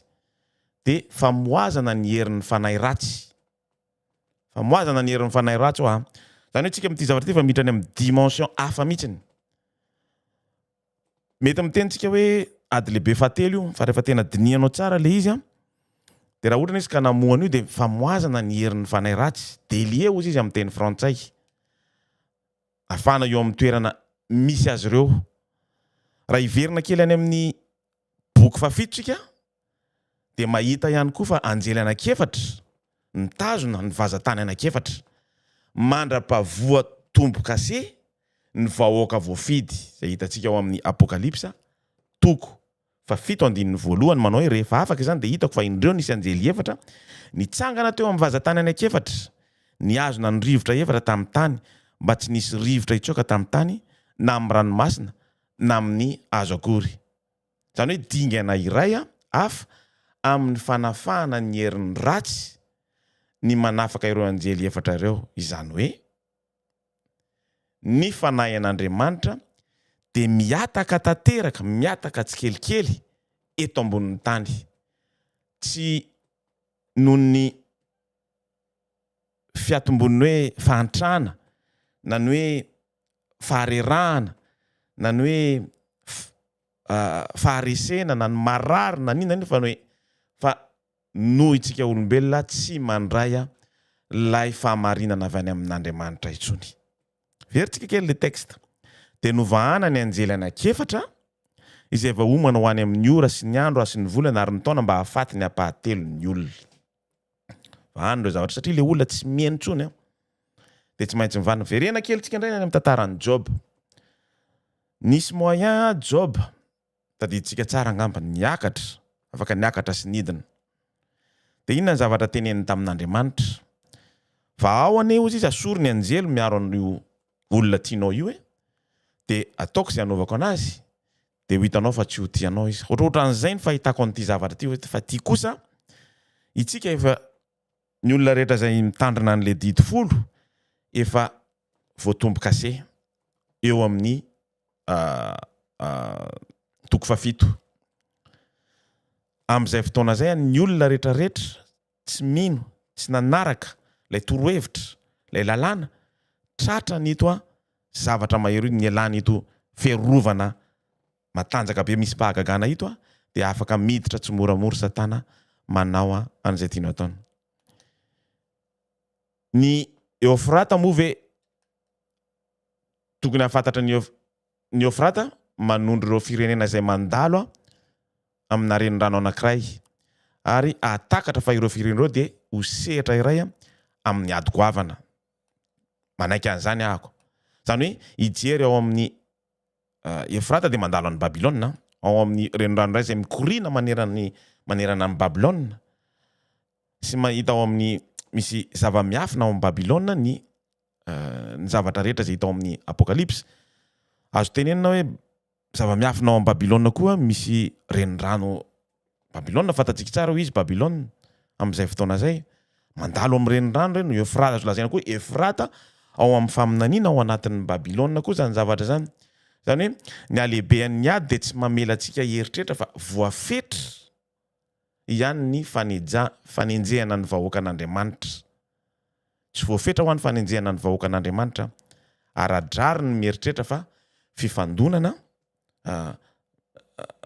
Speaker 2: de famoazana ny herin'ny fanahy ratsy. Famoazana ny herin'ny fanahy ratsy zany hoe tsika amin'ity zavatra ty fa miditra any amin'ny dimension hafa mihitsiny. Mety mitentsika hoe ady lehibe fahatelo io fa rehefa tena dinianao tsara le izy de raha ohatra izy ka namohana io de famoazana ny herin'ny fanahy ratsy. Délié ozy izy amin'ny teny frantsay. Afana eo amin'ny toerana misy azy ireo. Raha iverina kely any amin'ny boky fafitotsika de mahita ihany koa fa anjely anakefatra nitazona ny vazatany anakefatra mandra-pavoa tombo kase ny vahoaka voafidy zay hitantsika ao amin'ny Apocalypse 7:1 manao hoe rehefa afaka izany de hitako fa indreo nisy anjely efatra nitsangana teo amin'ny vazatany anakefatra niazona ny rivotra efatra tamin'ny tany mba tsy nisy rivotra itsoaka tamin'ny tany na amin'ny ranomasina na amin'ny hazo akory. Zany hoe dingana iray hafa amin'ny fanafahana ny herin'ny ratsy ny manafaka ireo anjely efatra ireo. Izany hoe ny fanahy an'Andriamanitra de miataka tanteraka, miataka tsikelikely eto ambonin'ny tany. Tsy noho ny fiatombon'ny hoe fahantrana na ny hoe faharerahana na ny hoe faharesena na ny marary na ninona fa hoe fa noho itsika olombelona tsy mandray lay fahamarinana avy any amin'Andriamanitra intsony. Veritsika kely le texte. De novahana ny anjely anakefatra izay vahaomana ho any amin'ny ora sy ny andro sy ny volana ary ny taona mba hahafaty ny apahatelo ny olona. Vahana ireo zavatra satria le olona tsy mihaino intsony de tsy maintsy mivana. Verena kely tsika indray any amin'ny tantaran'ny Job. nisy moyen job tadiditsika tsara angamba niakatra afaka niakatra sy nidina de inona ny zavatra teneniny tamin'Andriamanitra fa ao ane ozy izy asorony anjelo miaro an'io olona tianao io de ataoko zay anaovako anazy de ho hitanao fa tsy ho tianao izy ohatrohatran'izay ny fahitako an'ity zavatra ty fa ty kosa itsika efa ny olona rehetra zay mitandrina an'le didy folo efa voatomboka se eo amin'ny toko fafito am'izay fotoana zay ny olona rehetrarehetra tsy mino tsy nanaraka lay torohevitra lay lalàna tratra nito zavatra mahery ny alana ito ferovana matanjaka be misy pahagagana ito de afaka miditra tsy moramora satana manao an'izay tiano ataony ny Eufrata moa ve tokony afantatra ny Eufrata manondro ireo firenena zay mandalo amina renirano anankiray ary atakatra fa ireo firenena de ho sehatra iray amin'ny ady goavana manaiky an'izany ahako zany hoe ijery ao amin'ny Eufrata de mandalo an'i Babilôna ao amin'ny renirano iray zay mikorina manerana an'i Babilôna sy mahita ao amin'ny misy zava-miafina ao amin'ny Babilôna ny zavatra rehetra zay hita ao amin'ny Apocalypse azo tenenina hoe zava-miafina ao amin'ny Babilôna koa misy renirano Babilôna fantatsika tsara ho izy Babilôna am'izay fotoana zay mandalo amin'ny renirano reny Eufrata azo lazaina koa Eufrata ao amin'ny faminaniana ao anatin'ny Babilôna koa zany zavatra zany zany hoe ny alehibean'ny ady de tsy mamela antsika heritreritra fa voafetra ihany ny fanenjehana ny vahoaka an'Andriamanitra tsy voafetra ho an'ny fanenjehana ny vahoaka an'Andriamanitra aradrary ny mieritreritra fa fifandonana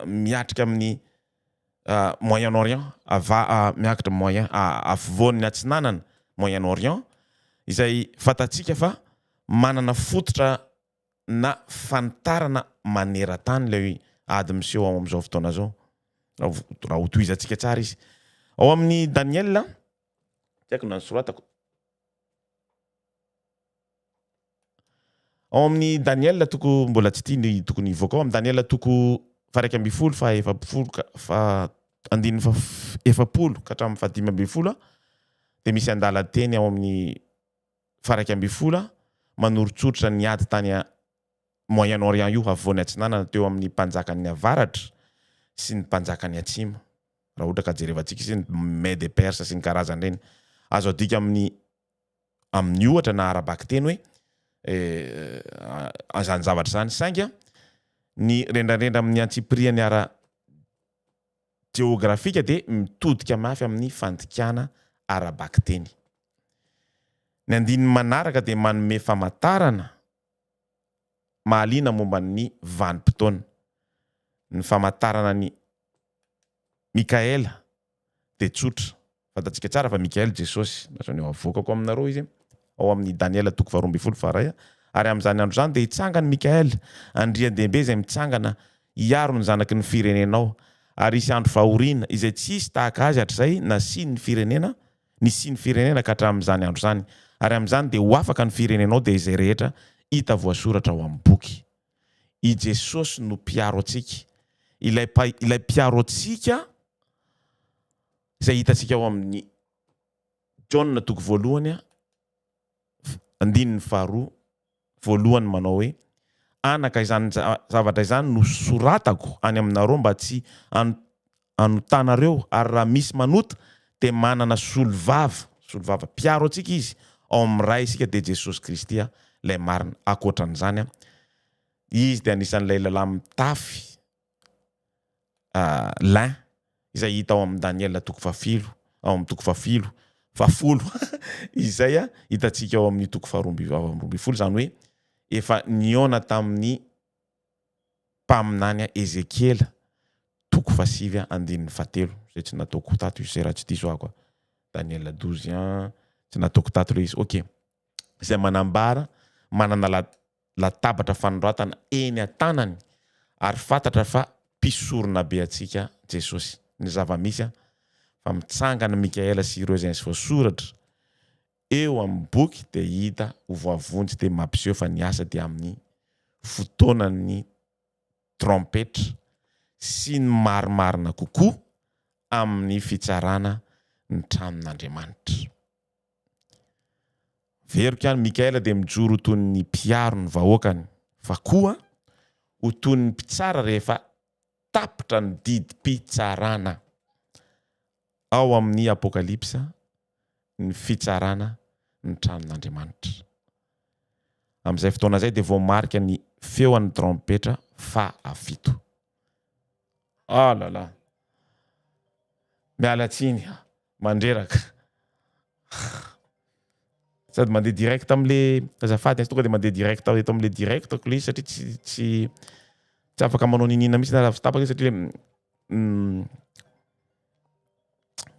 Speaker 2: miatrika amin'ny Moyen-Orient miakatra moyen afovoan'ny atsinanana Moyen-Orient izay fatatsika fa manana fototra na fantarana maneran-tany lay ady miseho ao amin'izao fotoana zao raha ho tohizantsika tsara izy ao amin'ny Daniel tiako na soratako ao amin'ny Daniel toko mbola tsy tia tokony hivoaka ao amin'ny Daniel toko faraiky amby folo fa andiny fa efapolo ka hatramin'ny fadimy amby folo de misy andala teny ao amin'ny faraiky amby folo manorotsoritra ny ady tany Moyen-Orient io afovoany atsinanana teo amin'ny mpanjakan'ny avaratra sy ny mpanjakan'ny atsimo raha ohatra ka jerevantsika izy ny Mede Persa sy ny karazany reny azo adika amin'ny ohatra na arabaky teny hoe azany zavatra zany sainga ny rendrarendra amin'ny antsipriany ara geografika de mitodika mafy amin'ny fandikana arabaky teny ny andininy manaraka de manome famantarana mahaliana momba ny vanim-potoana ny famantarana ny Mikaela de tsotra fantatsika tsara fa Mikaela Jesosy nasany eo avokako aminareo izy ao amin'ny Daniel toko faharoa amby folo faray ary amin'izany andro zany de hitsangany Mikaela andrian-dehibe zay mitsangana hiaro ny zanaky ny firenenao ary isy andro fahoriana izay tsisy tahaka azy hatr'izay na siny ny firenena ny siny firenena ka hatramin'izany andro zany ary amin'izany de ho afaka ny firenenao de izay rehetra hita voasoratra ao amin'ny boky i Jesosy no mpiaro atsika ilay mpiaro atsika izay hitatsika ao amin'ny John toko voalohany andininy faharoa voalohany manao hoe anaka izany zavatra izany no soratako any aminareo mba tsy anotanareo ary raha misy manota de manana solovava mpiaro atsika izy ao amin'ny ray isika de Jesosy Kristy lay marina akoatran'izany izy de anisan'ilay lalahy mitafy lin izay hita ao amin'ny Daniel toko fafilo ao amin'ny toko fafolo izay hitatsika ao amin'ny toko faharoa amby folo zany hoe efa niona tamin'ny mpaminany Ezekiela toko fasivy andininy fatelo zay tsy nataoko tato izy raha tsy diso ako Daniel 12 tsy nataoko tato le izy ok izay manambara manana latabatra fanoratana eny an-tanany ary fantatra fa mpisorona be atsika Jesosy ny zava-misy fa mitsangana Mikaela sy ireo zay voasoratra eo amin'ny boky de hita ho voavonjy de mampiseho fa niasa de amin'ny fotoanany trompetra sy ny marimarina kokoa amin'ny fitsarana ny tranon'Andriamanitra. Veriko ihany Mikaela dia mijoro toy ny mpiaro ny vahoakany, fa koa ho toy ny mpitsara rehefa tapitra ny didim-pitsarana. Ao amin'ny Apokalipsa ny fitsarana ny tranon'Andriamanitra. Amin'izay fotoana izay dia voamarika ny feon'ny trompetra fahafito. Ah là là. Miala tsiny mandreraka. Sady mandeha direct am'le azafady tonga dia mandeha direct eto am'le directako le satria tsy afaka manao ninina mihitsy na lavy tapaka izy satria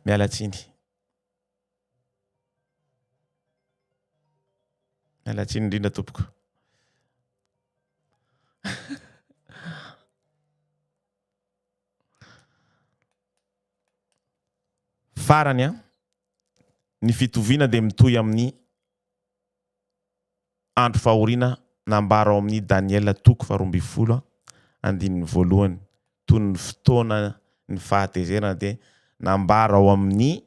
Speaker 2: miala tsiny. Miala tsiny indrindra tompoko. Farany ny fitoviana dia mitohy amin'ny andro fahoriana nambara ao amin'ny Daniela 2:12 toy ny fotoana ny fahatezerana dia nambara ao amin'ny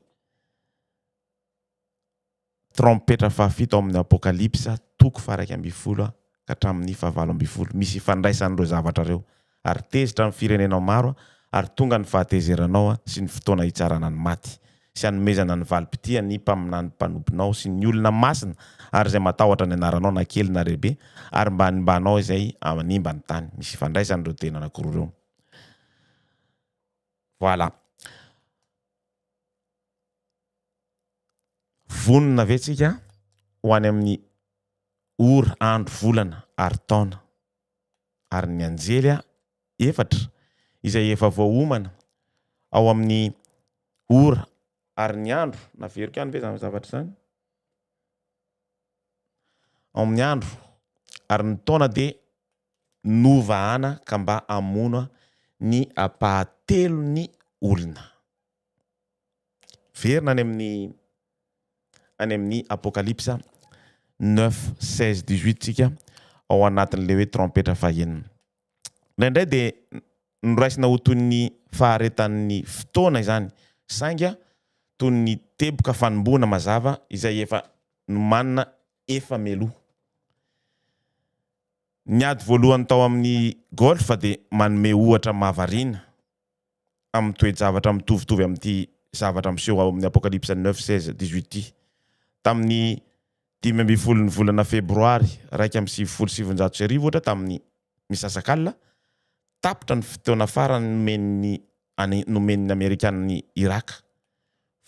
Speaker 2: trompetra fahafito ao amin'ny Apokalipsa 1:20 ka hatramin'ny 9:20. Misy ifandraisan'ireo zavatra ireo ary tezitra amin'ny firenenao maro ary tonga ny fahatezeranao sy ny fotoana hitsarana ny maty sy hanomezana ny valim-pitia ny mpaminany mpanomponao sy ny olona masina ary izay matahotra ny anaranao na kely na lehibe ary mba hanimbanao izay manimba ny tany. Misy ifandraisan'ireo tena anankiroa ireo. Voilà. Vonona ve tsika ho any amin'ny ora, andro, volana ary taona ary ny anjely 4 izay efa voaomana ao amin'ny ora ary ny andro. Naveriko ihany ve zany zavatra izany? Ao amin'ny andro ary ny taona dia novahana ka mba hamono ny ampahatelon'ny olona. Verina any amin'ny Apokalipsa 9:16-18 tsika ao anatin'ilay hoe trompetra fahaenina. Indraindray dia noraisina ho toy ny faharetan'ny fotoana izany sainga toy ny teboka fanomboana mazava izay efa nomanina efa meloa. Ny ady voalohany tao amin'ny golfa dia manome ohatra mahavariana amin'ny toe-javatra mitovitovy amin'ity zavatra miseho ao amin'ny Apokalipsa 9:16-18 tamin'ny 15 ny volana febroary 1977 ohatra tamin'ny misasak'alina tapitra ny fotoana farany nomen'ny Amerikanina ny Iraka.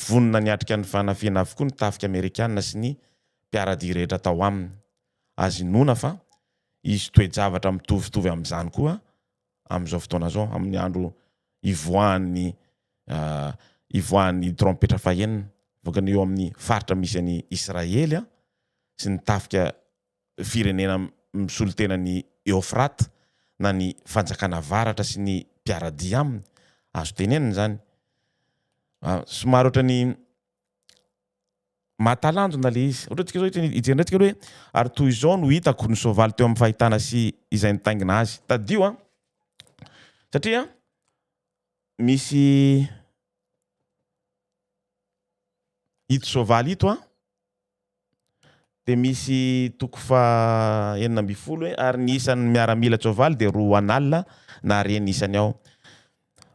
Speaker 2: Vonona niatrika ny fanafiana avokoa ny tafika Amerikanina sy ny mpiara-dia rehetra tao aminy. Azy nona fa izy toe-javatra mitovitovy amin'izany koa amin'izao fotoana izao amin'ny andro ivoahan'ny trompetra fahaenina voakany eo amin'ny faritra misy any Israely sy ny tafika firenena misolo tena ny Eufrate na ny fanjakana varatra sy ny mpiara-dia aminy. Azo tenenina zany. Somary ohatrany mahatalanjona le izy. Ohatra tsika zao hijendratsika hoe ary toy izao no hitako ny soavaly teo amin'ny fahitana sy izay nitaingina azy. Tadio satria misy ito soavaly ito dia misy toko fa 9 ary ny isan'ny miaramila soavaly dia 2 analina na reny isany ao.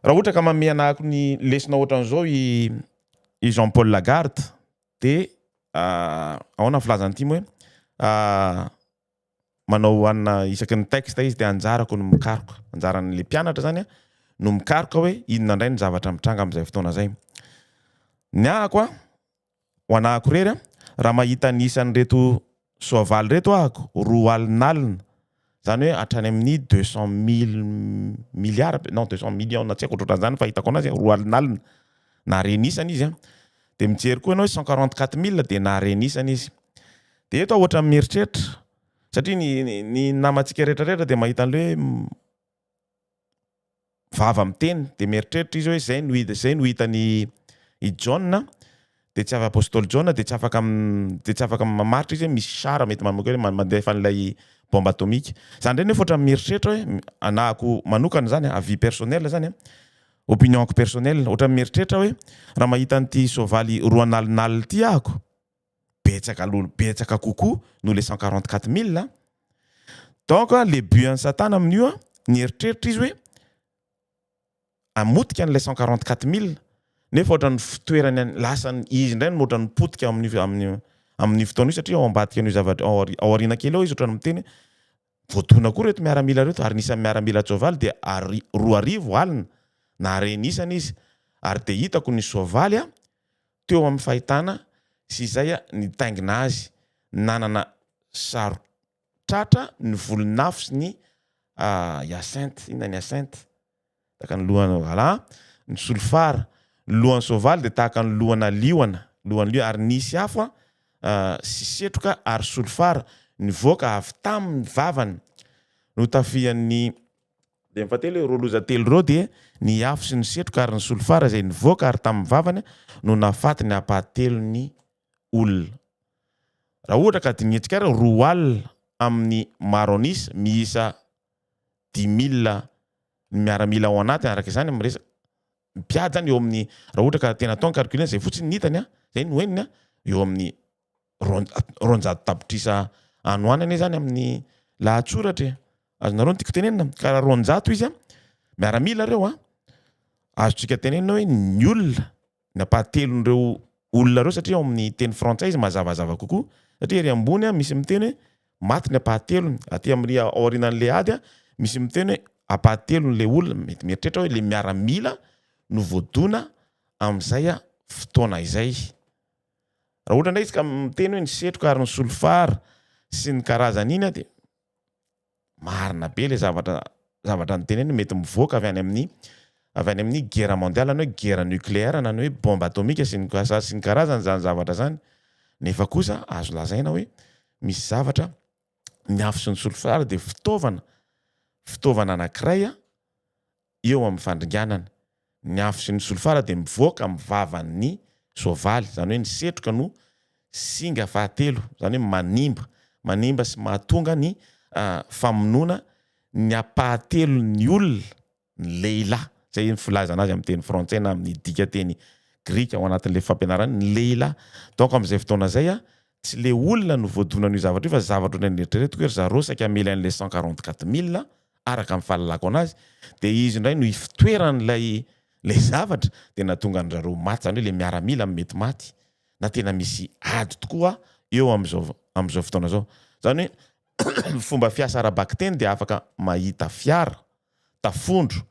Speaker 2: Raha ohatra ka manome anahako ny lesona ohatran'izao i Jean-Paul Lagarde dia ahoana filazany ity moa hoe manao anina isaky ny texte izy dia anjarako no mikaroka. Anjaran'le mpianatra zany no mikaroka hoe inona indray ny zavatra mitranga amin'izay fotoana izay. Ny ahako ho anahako rery raha mahita ny isan'reto soavaly reto ahako 2 alinalina zany hoe hatrany amin'ny 200 milliards non 200 millions na tsy haiko ohatran'izany fahitako anazy 2 alinalina na reny isany izy dia mijery koa ianao 144 000 dia na reny isany izy. Dia eto ohatra mieritreritra satria ny namantsika rehetrarehetra dia mahita an'le hoe vava miteny dia mieritreritra izy hoe zay no hitany i John dia tsy afaka apôstôly John dia tsy afaka mamaritra izy hoe misy sara mety manomboka hoe mandefa an'ilay bombe atomika. Zany ndray nefa ohatran'ny mieritreritra hoe anahako manokana zany avis personnel zany opinionko personnel ohatran'ny mieritreritra hoe raha mahita an'ity soavaly roa nalinalina ity ahako betsaka kokoa no le 144 000 donc le but ny satana amin'io nieritreritra izy hoe amotika an'ilay 144 000 nefa ohatran'ny fitoerany lasany izy indray no ohatran'ny potika amin'ny fotoana io satria ao ambadika an'io zavatra ao aoriana kely ao izy ohatran'ny miteny voatona koa reto miaramila reto ary nisan'ny miaramila soavaly dia 2 alina na renisana izy ary dia hitako ny soavaly teo amin'ny fahitana sy izay nitaingina azy nanana sarotratra ny volonafo sy ny hyacinthe inona ny hyacinthe tahaka ny lohana voilà ny solfara lohan'ny soavaly dia tahaka ny lohana liona ary nisy hafa sy setroka ary solfara nivoaka avy tamin'ny vavany no tafian'ny dia mifatelo hoe roloza telo reo dia ny afo sy ny setroka ary ny solfara izay nivoaka ary tamin'ny vavany no nafaty ny apahatelo-ny olona. Raha ohatra ka dinihetsika roa alina amin'ny maro anisy miisa 10 000 miaramila ao anatiny araka izany miresaka mpiady zany eo amin'ny raha ohatra ka tena atao ny calcul zay fotsiny nitany zay ny hoeniny eo amin'ny 200 tapitrisa anoanany zany amin'ny lahatsoratra azonareo ny tiako tenenina ka raha 200 izy miaramila reo azotsika tenenina hoe ny olona ny apahatelon'ireo olona reo satria ao amin'ny teny frantsay izy mazavazava kokoa satria ery ambony misy miteny hoe maty ny apahatelony aty amin'ny aorianan'le ady misy miteny hoe apahatelon'le olona mety mieritreritra hoe le miaramila no voadona amin'izay fotoana izay. Raha ohatra ndray izy ka miteny hoe ny setroka ary ny solfara sy ny karazany iny dia marina be le zavatra niteneny mety mivoaka avy any amin'ny guerre mondiale na hoe guerre nucléaire na hoe bombe atomika sy ny karazany zany zavatra zany nefa kosa azo lazaina hoe misy zavatra ny afo sy ny solfara dia fitaovana anankiray eo amin'ny fandringanana. Ny afo sy ny solfara dia mivoaka amin'ny vavan'ny soavaly zany hoe ny setroka no singa fahatelo zany hoe manimba sy mahatonga ny famonoana ny apahatelo-ny olona ny lehilahy zay filazana azy amin'ny teny frantsay na amin'ny dika teny grika ao anatin'le fampianarana ny lehilahy. Donc amin'izay fotoana zay tsy le olona no voadonan'io zavatra io fa zavatra ohatrany eritreretiko hoe zareo saika amely an'le 144 000 araka amin'ny fahalalako anazy dia izy indray no ifitoeran'ilay zavatra dia nahatonga ny zareo maty zany hoe le miaramila mety maty na tena misy ady tokoa eo amin'izao fotoana zao. Zany hoe fomba fiasa arabaka teny dia afaka mahita fiara tafondro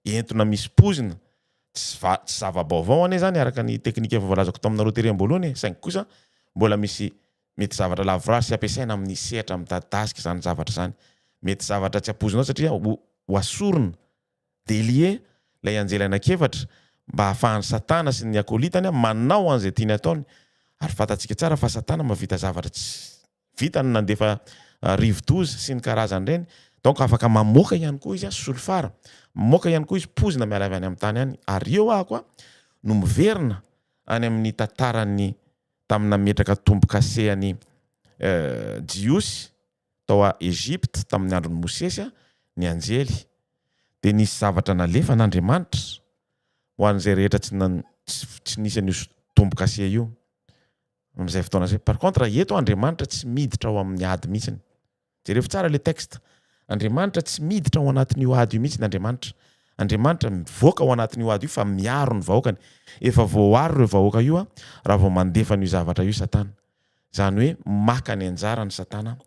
Speaker 2: entona misy pozina tsy zava-baovao ane zany araka ny teknika efa voalazako taminareo tery amboloany saingy kosa mbola misy mety zavatra lavorasy sy ampiasaina amin'ny sehatra midadasika zany zavatra zany mety zavatra tsy apozinao satria ho asorona delie lay anjely anakefatra mba hahafahan'ny satana sy ny akolitany manao an'izay tiany ataony ary fatatsika tsara fa satana mavita zavatra tsy vitany nandefa rivo-doza sy ny karazany reny donc afaka mamoaka ihany koa izy solfara mamoaka ihany koa izy pozina miala avy any amin'ny tany any ary eo ahako no miverina any amin'ny tantarany tamina metraka tombo-kasehany Jiosy tao a Egypte tamin'ny andron'ny Mosesy ny anjely dia nisy zavatra nalefa n'Andriamanitra ho an'izay rehetra tsy nisy an'io tombo-kaseh io amin'izay fotoana zay. Par contre eto Andriamanitra tsy miditra ao amin'ny ady mihitsiny. Jereo tsara le texte. Andriamanitra tsy miditra ao anatin'io ady io mihitsy Andriamanitra mivoaka ao anatin'io ady io fa miaro ny vahoakany. Efa voaro ireo vahoaka io raha vao mandefa n'io zavatra io satana. Zany hoe maka ny anjara ny satana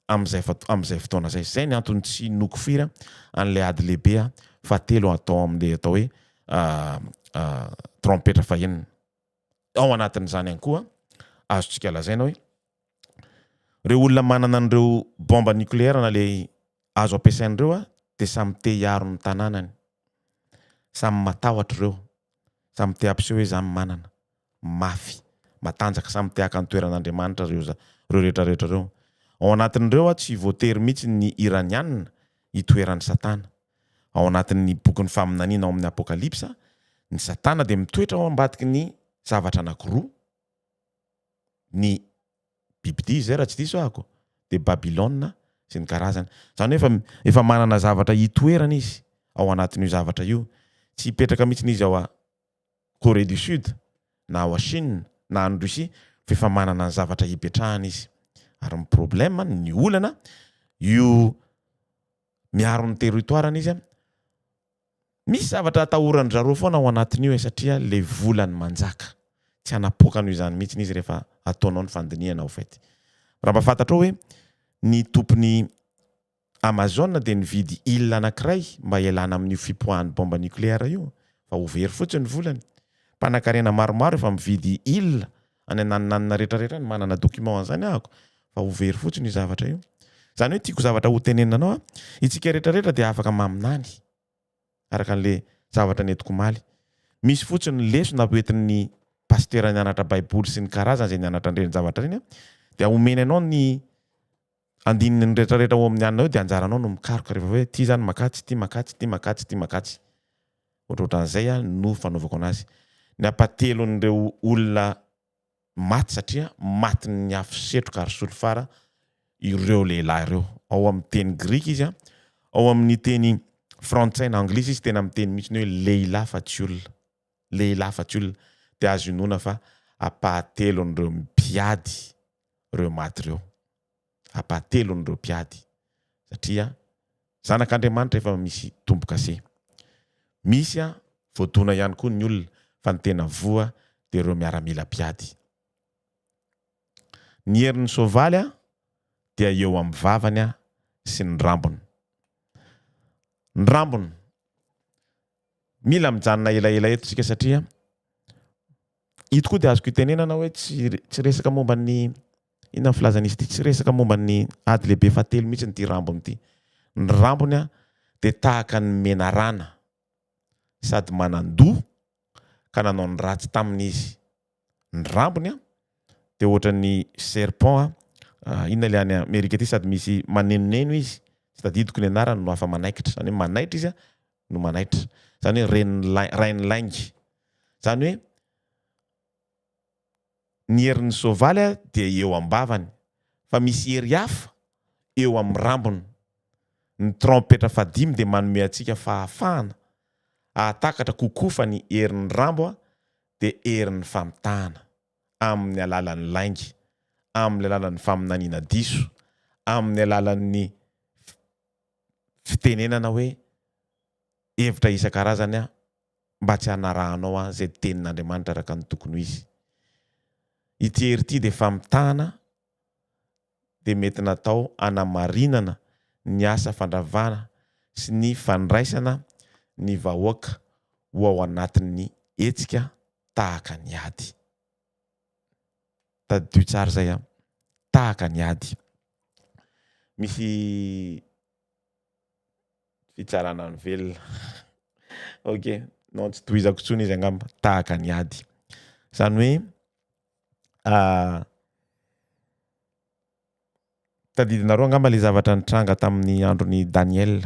Speaker 2: amin'izay fotoana zay. Zay ny antony tsy nokofiry an'ilay ady lehibe fatelo atao amin'ilay atao hoe trompetra fahenina. Ao anatin'izany ihany koa azotsika lazaina hoe reo olona manana an'ireo bomba nucléaire na le azo ampiasain'ireo dia samy te hiaro ny tanànany. Samy matahotra ireo. Samy te hampiseho hoe zany manana mafy, matanjaka, samy te haka ny toeran'Andriamanitra reo rehetrarehetra reo. Ao anatin'ireo tsy voatery mihitsy ny iranianina hitoeran'ny satana. Ao anatin'ny bokin'ny faminaniana ao amin'ny apokalipsa, ny satana dia mitoetra ao ambadiky ny zavatra anankiroa. Ny Bible zay raha tsy diso ahako dia Babilôna sy ny karazany. Zany hoe efa manana zavatra hitoerana izy ao anatin'io zavatra io. Tsy hipetraka mihitsy izy ao a Corée du Sud na ao a Chine na any Russie fa efa manana ny zavatra hipetrahana izy. Ary ny problème ny olana io miaro ny territoirany izy misy zavatra atahorany zareo foana ao anatin'io satria le volany manjaka. Tsy anapokany izany mihitsy izy rehefa ataonao ny fandiniana au fait. Raha mba fantatrao hoe ny tompony Amazon dia nividy île anankiray mba ialana amin'ny fipoahan'ny bomba nucléaire io fa ho very fotsiny ny volany. Mpanan-karena maromaro efa mividy île any ananina rehetrarehetra ny manana document an'izany ahako fa ho very fotsiny io zavatra io. Zany hoe tiako zavatra ho tenenanao itsika rehetrarehetra dia afaka maminany araka an'le zavatra netiko maly. Misy fotsiny lesona hoentin'ny pasteur nianatra baiboly sy ny karazany izay nianatra an'ireny zavatra ireny dia omeny anao ny andininy rehetrarehetra ao amin'ny anina eo dia anjaranao no mikaroka rehefa hoe ty zany makatsy, ty makatsy, ty makatsy, ty makatsy. Ohatrohatran'izay no fanaovako anazy. Ny apatelon'ireo olona maty satria maty ny afo setroka ary solofara ireo lehilahy ireo. Ao amin'ny teny grika izy ao amin'ny teny frantsay na anglisy izy tena amin'ny teny mihitsy hoe lehilahy fa tsy olona. Lehilahy fa tsy olona dia azo inona fa apahatelon'ireo mpiady ireo maty ireo. Apahatelon'ireo mpiady satria zanak'Andriamanitra efa misy tombo-kase. Misy voadona ihany koa ny olona fa ny tena voa dia ireo miaramila mpiady. Ny herin'ny soavaly dia eo amin'ny vavany sy ny rambony. Ny rambony mila mijanona elaela eto tsika satria ito koa dia azoko itenenana hoe tsy resaka momba ny inona filazan'izy ity, tsy resaka momba ny ady lehibe fatelo mihitsy ny rambony ity. Ny rambony dia tahaka ny menarana sady manandoha ka nanao ny ratsy tamin'izy. Ny rambony dia ohatra ny serpent inona le any Amerika ity sady misy manenoneno izy tsy tadidiko ny anarany no afa manaikitra. Zany hoe manaitra izy no manaitra. Zany hoe rainy laingy. Zany hoe ny herin'ny soavaly dia eo am-bavany fa misy hery hafa eo amin'ny rambony. Ny trompetra fadimy dia manome antsika fahafahana ahatakatra kokoa fa ny herin'ny rambo dia herin'ny famitahana amin'ny alalan'ny laingy, amin'ny alalan'ny faminaniana diso, amin'ny alalan'ny fitenenana hoe hevitra isan-karazany mba tsy hanarahanao izay tenin'Andriamanitra araka ny tokony izy. Ity hery ity dia famitahana dia mety natao hanamarinana ny asa fandravana sy ny fandraisana ny vahoaka ho ao anatin'ny hetsika tahaka ny ady. Tadidio tsara zay tahaka ny ady. Misy fitsarana ny velona. Ok, non tsy tohizako tsony izy angamba tahaka ny ady. Zany hoe tadidinareo angamba le zavatra nitranga tamin'ny andron'ny Daniel.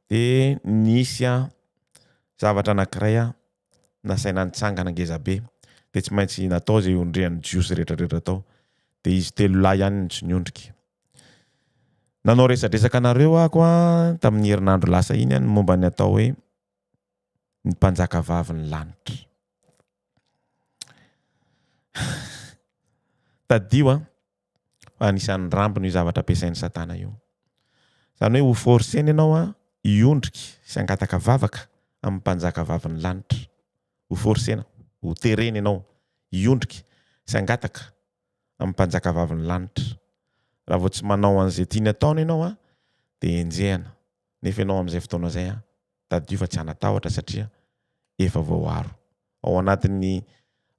Speaker 2: Dia nisy zavatra anankiray nasaina nitsangana ngeza be dia tsy maintsy natao izay ondrian'ny jiosy rehetrarehetra tao. Dia izy telo lahy ihany no tsy niondrika. Nanao resadresaka anareo ako tamin'ny herinandro lasa iny ny momba ny atao hoe ny mpanjaka vavy ny lanitra. Tadio anisan'ny rambony io zavatra ampiasain'ny satana io. Zany hoe ho forseny ianao hiondrika sy hangataka vavaka amin'ny mpanjaka vavy ny lanitra. Ho forsena, ho terena ianao hiondrika sy hangataka amin'ny mpanjaka vavy ny lanitra. Raha vao tsy manao an'izay tiany ataona ianao dia enjehana. Nefa ianao amin'izay fotoana izay tadio fa tsy hanatahotra satria efa voaaro. Ao anatin'ny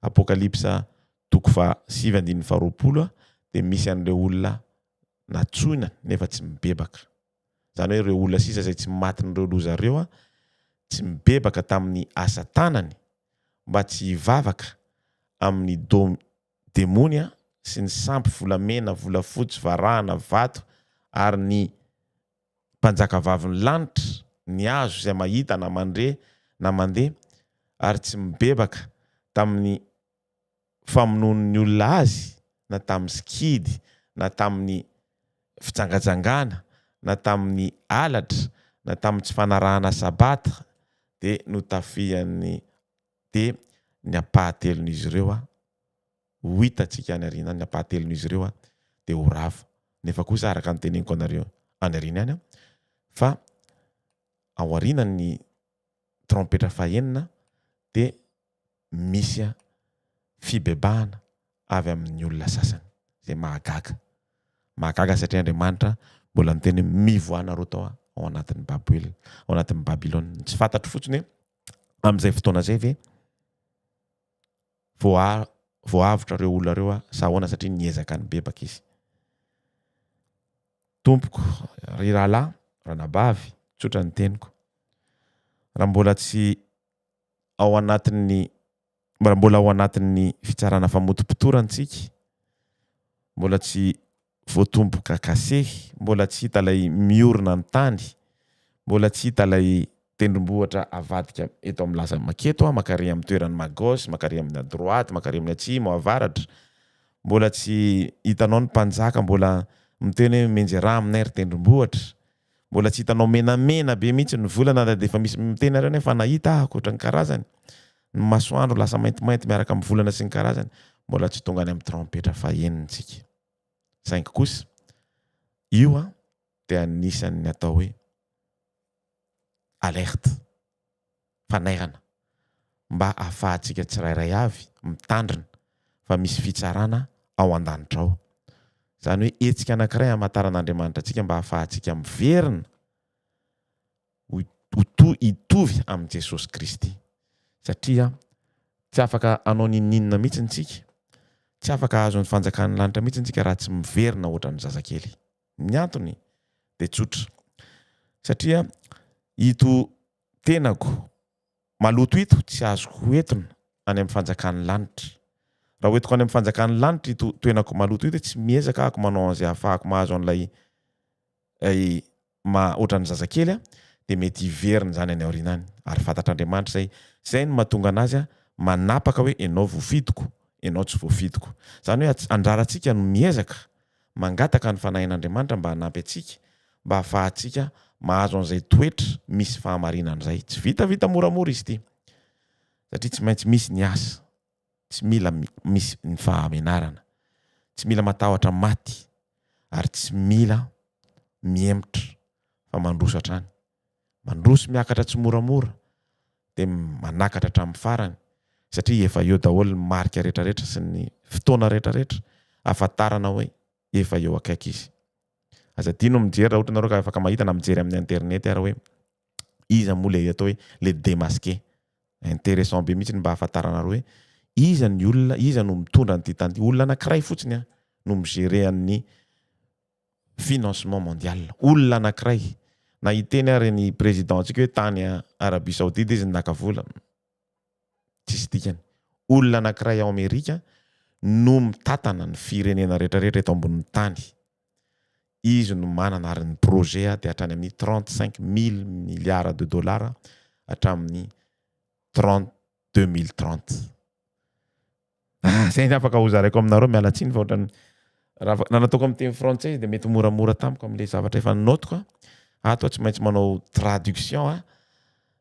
Speaker 2: apokalipsa 7:20 dia misy an'ireo olona natsoina nefa tsy mibebaka. Zany hoe ireo olona sisa izay tsy matin'ireo loza ireo tsy mibebaka tamin'ny asa tanany mba tsy hivavaka amin'ny demony sy ny sampy volamena, volafotsy, varahana, vato ary ny mpanjaka vavy ny lanitra, ny hazo izay mahita na mandre na mandeha ary tsy mibebaka tamin'ny famonoan'ny olona azy na tamin'ny skidy na tamin'ny fitsangajangana na tamin'ny alatra na tamin'ny tsy fanarahana sabata de notafiany de ny apahatelon'izy ireo ho hitatsika any arina ny apahatelon'izy ireo de ho rava nefa kosa araka ny teneniko anareo any arina any fa ao arinany trompetra fahenina de misy fibebahana avy amin'ny olona sasany zay mahagaga satria Andriamanitra mbola niteny mivoanareo tao ao anatin'ny Babel ao anatin'ny Babilôna tsy fantatro fotsiny hoe amin'izay fotoana zay ve voavitra reo olona reo sa ahoana satria niezaka ny bebaka izy tompoko ry rahalahy ranabavy tsotra ny teniko raha mbola ao anatin'ny fitsarana famotom-pitorantsika mbola tsy voatomboka kasehy mbola tsy hita lay miorina ny tany mbola tsy hita lay tendrombohitra avadika eto amin'ny lasa maketo makary amin'ny toerany magosy makary amin'ny droite makary amin'ny atsimo avaratra mbola tsy hitanao ny mpanjaka mbola miteny hoe menjera aminay ry tendrombohitra mbola tsy hitanao menamena be mihitsy ny volana de efa misy miteny areo nefa nahita akoatra ny karazany ny masoandro lasa maintimainty miaraka amin'ny volana sy ny karazany mbola tsy tonga any amin'ny trompetra fahenintsika saingy kosa io dia anisan'ny atao hoe alerte fanairana mba ahafahantsika tsirairay avy mitandrina fa misy fitsarana ao an-danitra ao zany hoe etsika anankiray hamantaran'Andriamanitra antsika mba ahafahantsika miverina hitovy amin'ny Jesosy Kristy satria tsy afaka anao ninina mihitsy tsika tsy afaka azo ny fanjakan'ny lanitra mihitsy tsika raha tsy miverina ohatra ny zazakely ny antony de tsotra satria ito tenako maloto ito tsy azoko entona any amin'ny fanjakan'ny lanitra raha hoentiko any amin'ny fanjakan'ny lanitra ito tenako maloto ito tsy miezaka ako manao an'izay ahafahako mahazo an'ilay ohatra ny zazakely de mety hiverina zany any aoriana any ary fantatr'Andriamanitra zay no mahatonga anazy manapaka hoe enao voafidiko enao tsy voafidiko zany hoe andrarantsika no miezaka mangataka ny fanahin'Andriamanitra mba hanampy atsika mba ahafahantsika mahazo an'izay toetra misy fahamarinana zay tsy vitavita moramora izy ity satria tsy maintsy misy ny asa tsy mila misy ny fahamenarana tsy mila matahotra maty ary tsy mila miemotra fa mandroso hatrany mandroso miakatra tsy moramora de manakatra hatramin'ny farany satria efa eo daholo ny marika rehetrarehetra sy ny fotoana rehetrarehetra ahafantarana hoe efa eo akaiky izy azadino mijery raha ohatra nareo ka afaka mahita na mijery amin'ny internet ary hoe iza moa le atao hoe le démasqué intéressant be mihitsy mba ahafantaranareo hoe iza ny olona iza no mitondra ny titanty olona anankiray fotsiny no migere amin'ny financement mondial olona anankiray na hiteny ary ny président antsika hoe tany Arabie Saoudite izy nakavola tsisy dikany olona anankiray ao Amerika no mitatana ny firenena rehetrarehetra eto ambonin'ny tany izy no manana ary ny projet de hatrany amin'ny 35 000 milliards de dollars hatramin'ny 2030 zay ny afaka hozaraiko aminareo mialatsiny fa ohatrany raha nataoko amin'ny teny français de mety moramora tamiko amin'ilay zavatra efa notiko ato tsy maintsy manao traduction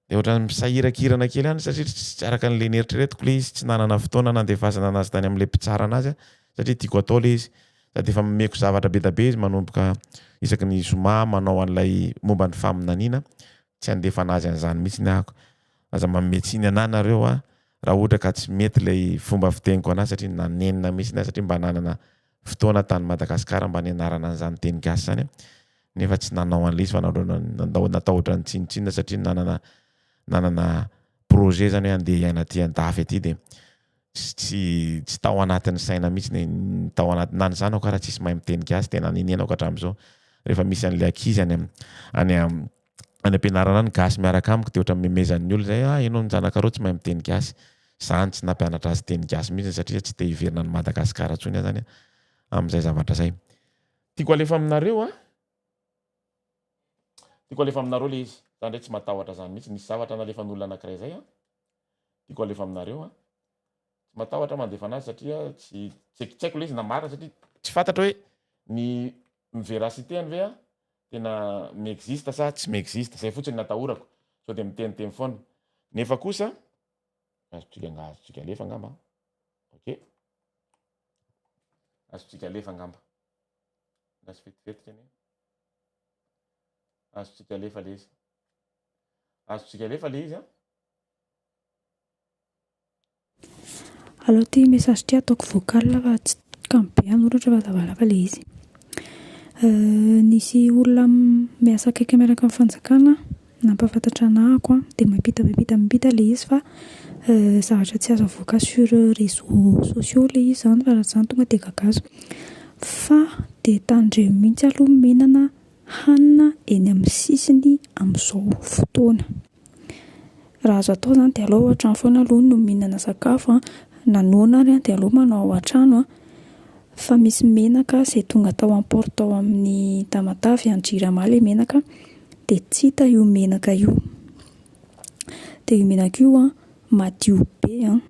Speaker 2: de ohatrany misahirakirana kely any satria tsy araka an'le nieritreretiko le izy tsy nanana fotoana nandefasana anazy tany amin'le mpitsara anazy satria tiako atao le izy sady efa meko zavatra be da be izy manomboka isaky ny zoma manao an'ilay momba ny faminaniana tsy andefa anazy an'izany mihitsy ny ahako aza mametsiny ana nareo raha ohatra ka tsy mety lay fomba fiteniko anazy satria nanenina mihitsy na satria mba nanana fotoana tany Madagasikara mba nianarana an'izany teny gasy zany nefa tsy nanao an'le izy fa natao ohatrany tsinitsinina satria nanana projet zany hoe andeha hiaina aty andafy aty de tsy tao anatin'ny saina mihitsy ny tao anatin'ny nany zany aho raha tsisy mahay miteny gasy tena ninenako hatramin'izao rehefa misy an'le ankizy any ampianarana any gasy miaraka amiko de ohatra memezan'ny olona zay enao ny zanakareo tsy mahay miteny gasy zany tsy nampianatra azy teny gasy mihitsy satria tsy te hiverina ny Madagasikara tsony zany amin'izay zavatra zay tiako alefa aminareo tiako alefa aminareo le izy zany ndray tsy matahotra zany mihitsy nisy zavatra nalefan'olona anankiray zay tiako alefa aminareo tsy matahotra mandefa anazy satria tsy haiko le izy na marina satria tsy fantatra hoe ny véracité-ny ve a tena miexista sa tsy miexista zay fotsiny natahorako sao de miteniteny foana nefa kosa azotsika alefa angamba ok azotsika alefa angamba lasy vetivetiky any azotsika alefa le izy azotsika alefa le izy a
Speaker 3: Allo ty message ty ataoko vocal fa tsy kamo be anoratra fa lavalava le izy. Nisy olona miasa akaiky miaraka amin'ny fanjakana nampafantatra anahako dia mampita le izy fa zavatra tsy azo avoaka sur réseaux sociaux le izy zany fa raha zany tonga dia gagazo fa dia tandremo mihitsy aloha mihinana hanina eny amin'ny sisiny amin'izao fotoana. Raha azo atao zany dia aleo ao an-trano foana aloha no mihinana sakafo nanoana ary dia aleo manao ao an-trano fa misy menaka izay tonga tao emporte ao amin'ny Tamatavy an-Jirama ilay menaka dia tsy hita io menaka io. Dia io menaka io madio be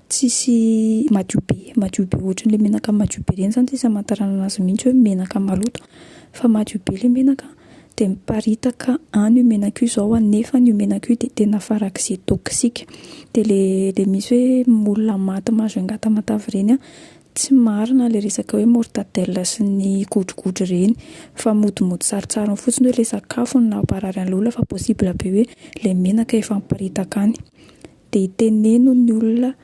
Speaker 3: tsisy madio be ohatran'ilay menaka madio be ireny zany tsisy hamantarana anazy mihitsy hoe menaka maloto fa madio be ilay menaka dia miparitaka any io menaka io izao nefa io menaka io dia tena farak'izay toksika. Dia le misy hoe olona maty mahazo Tamatavy ireny tsy marina le resaka hoe mortadelle sy ny godrogodro ireny fa modimody saritsariny fotsiny hoe le sakafo no namparary an'ilay olona fa possible be hoe le menaka efa miparitaka any. Dia iteneno ny olona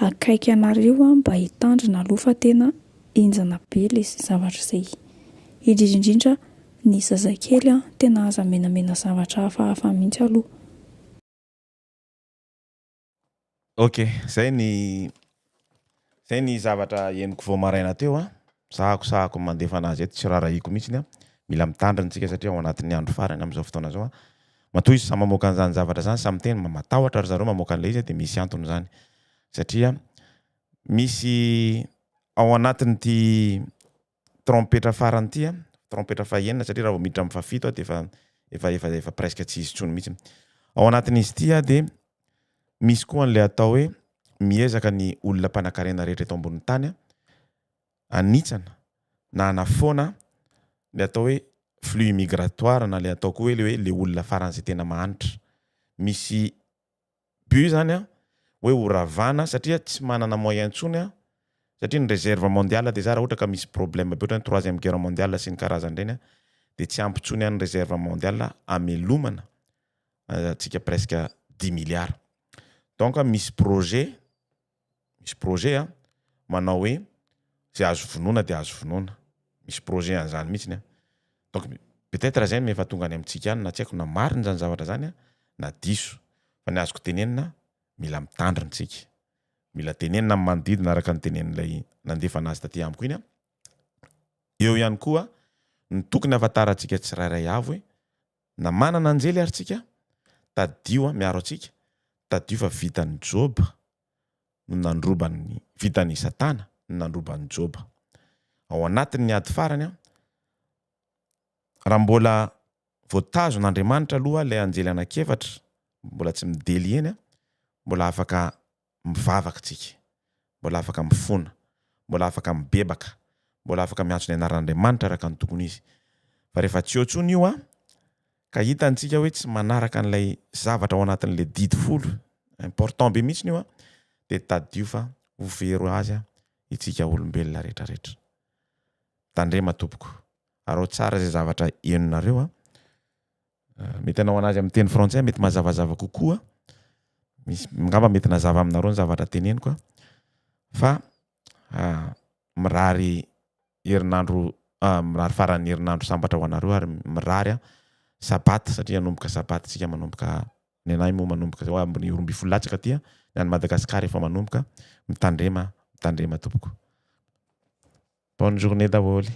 Speaker 3: akaiky anareo mba hitandrina aloha fa tena enjana be le zavatra izay. Indrindra ny zazakely tena aza menamena zavatra hafahafa mihitsy aloha.
Speaker 2: ok zay ny zavatra eniko vao maraina teo sahako mandefa anazy eto tsy rarahiko mihitsiny mila mitandrina tsika satria ao anatin'ny andro farany amin'izao fotoana zao matoa izy sa mamoaka an'izany zavatra zany sa miteny matahotra ry zareo mamoaka an'ilay izy dia misy antony zany satria misy ao anatin'ity trompetra farany ity trompetra fahaenina satria raha vao miditra amin'ny fafito dia efa presque tsy izy tsony mihitsy ao anatin'izy ity dia misy koa an'ilay atao hoe miezaka ny olona mpanan-karena rehetra eto ambonin'ny tany anitsana na anafoana le atao hoe flux migratoire na le atao koa hoe le olona farany izay tena mahanitra misy but zany hoe horavana satria tsy manana moyen ntsony satria ny réserve mondiale dia za raha ohatra ka misy problème be ohatra ny troisième guerre mondiale sy ny karazany ireny dia tsy ampitsony any réserve mondiale amelomana tsika presque 10 milliards. Donc misy projet manao hoe zay azo vonoina dia azo vonoina misy projet an'izany mihitsiny donc peut-être zay efa tonga any amintsika any na tsy haiko na marina zany zavatra zany na diso fa ny azoko tenenina mila mitandrina tsika mila tenenina amin'ny manodidina araka ny tenenin'ilay nandefa anazy taty amiko iny eo ihany koa ny tokony afantarantsika tsirairay avy hoe na manana anjely ary tsika tadio miaro atsika tadio fa vitan'ny Joba no nandrobany vitan'ny Satana no nandrobany Joba ao anatin'ny ady farany raha mbola voatazo n'Andriamanitra aloha ilay anjely anankiefatra mbola tsy midely eny mbola afaka mivavaka tsika mbola afaka mifona mbola afaka mibebaka mbola afaka miantso ny anaran'Andriamanitra araka ny tokony izy fa rehefa tsy eo tsony io ka hitantsika hoe tsy manaraka an'ilay zavatra ao anatin'ilay didy folo important be mihitsy io dia tadio fa ho very azy itsika olombelona rehetrarehetra. Tandrema tompoko arao tsara zay zavatra enonareo mety anao anazy amin'ny teny frantsay mety mazavazava kokoa misy ngamba mety nazava aminareo ny zavatra teneniko fa mirary herinandro mirary faran'ny herinandro sambatra ho anareo ary mirary sabaty satria manomboka sabaty tsika manomboka ny anay moa manomboka amin'ny 12 latsaka aty ny any Madagasikara efa manomboka mitandrema tompoko. Bonne journée daholo.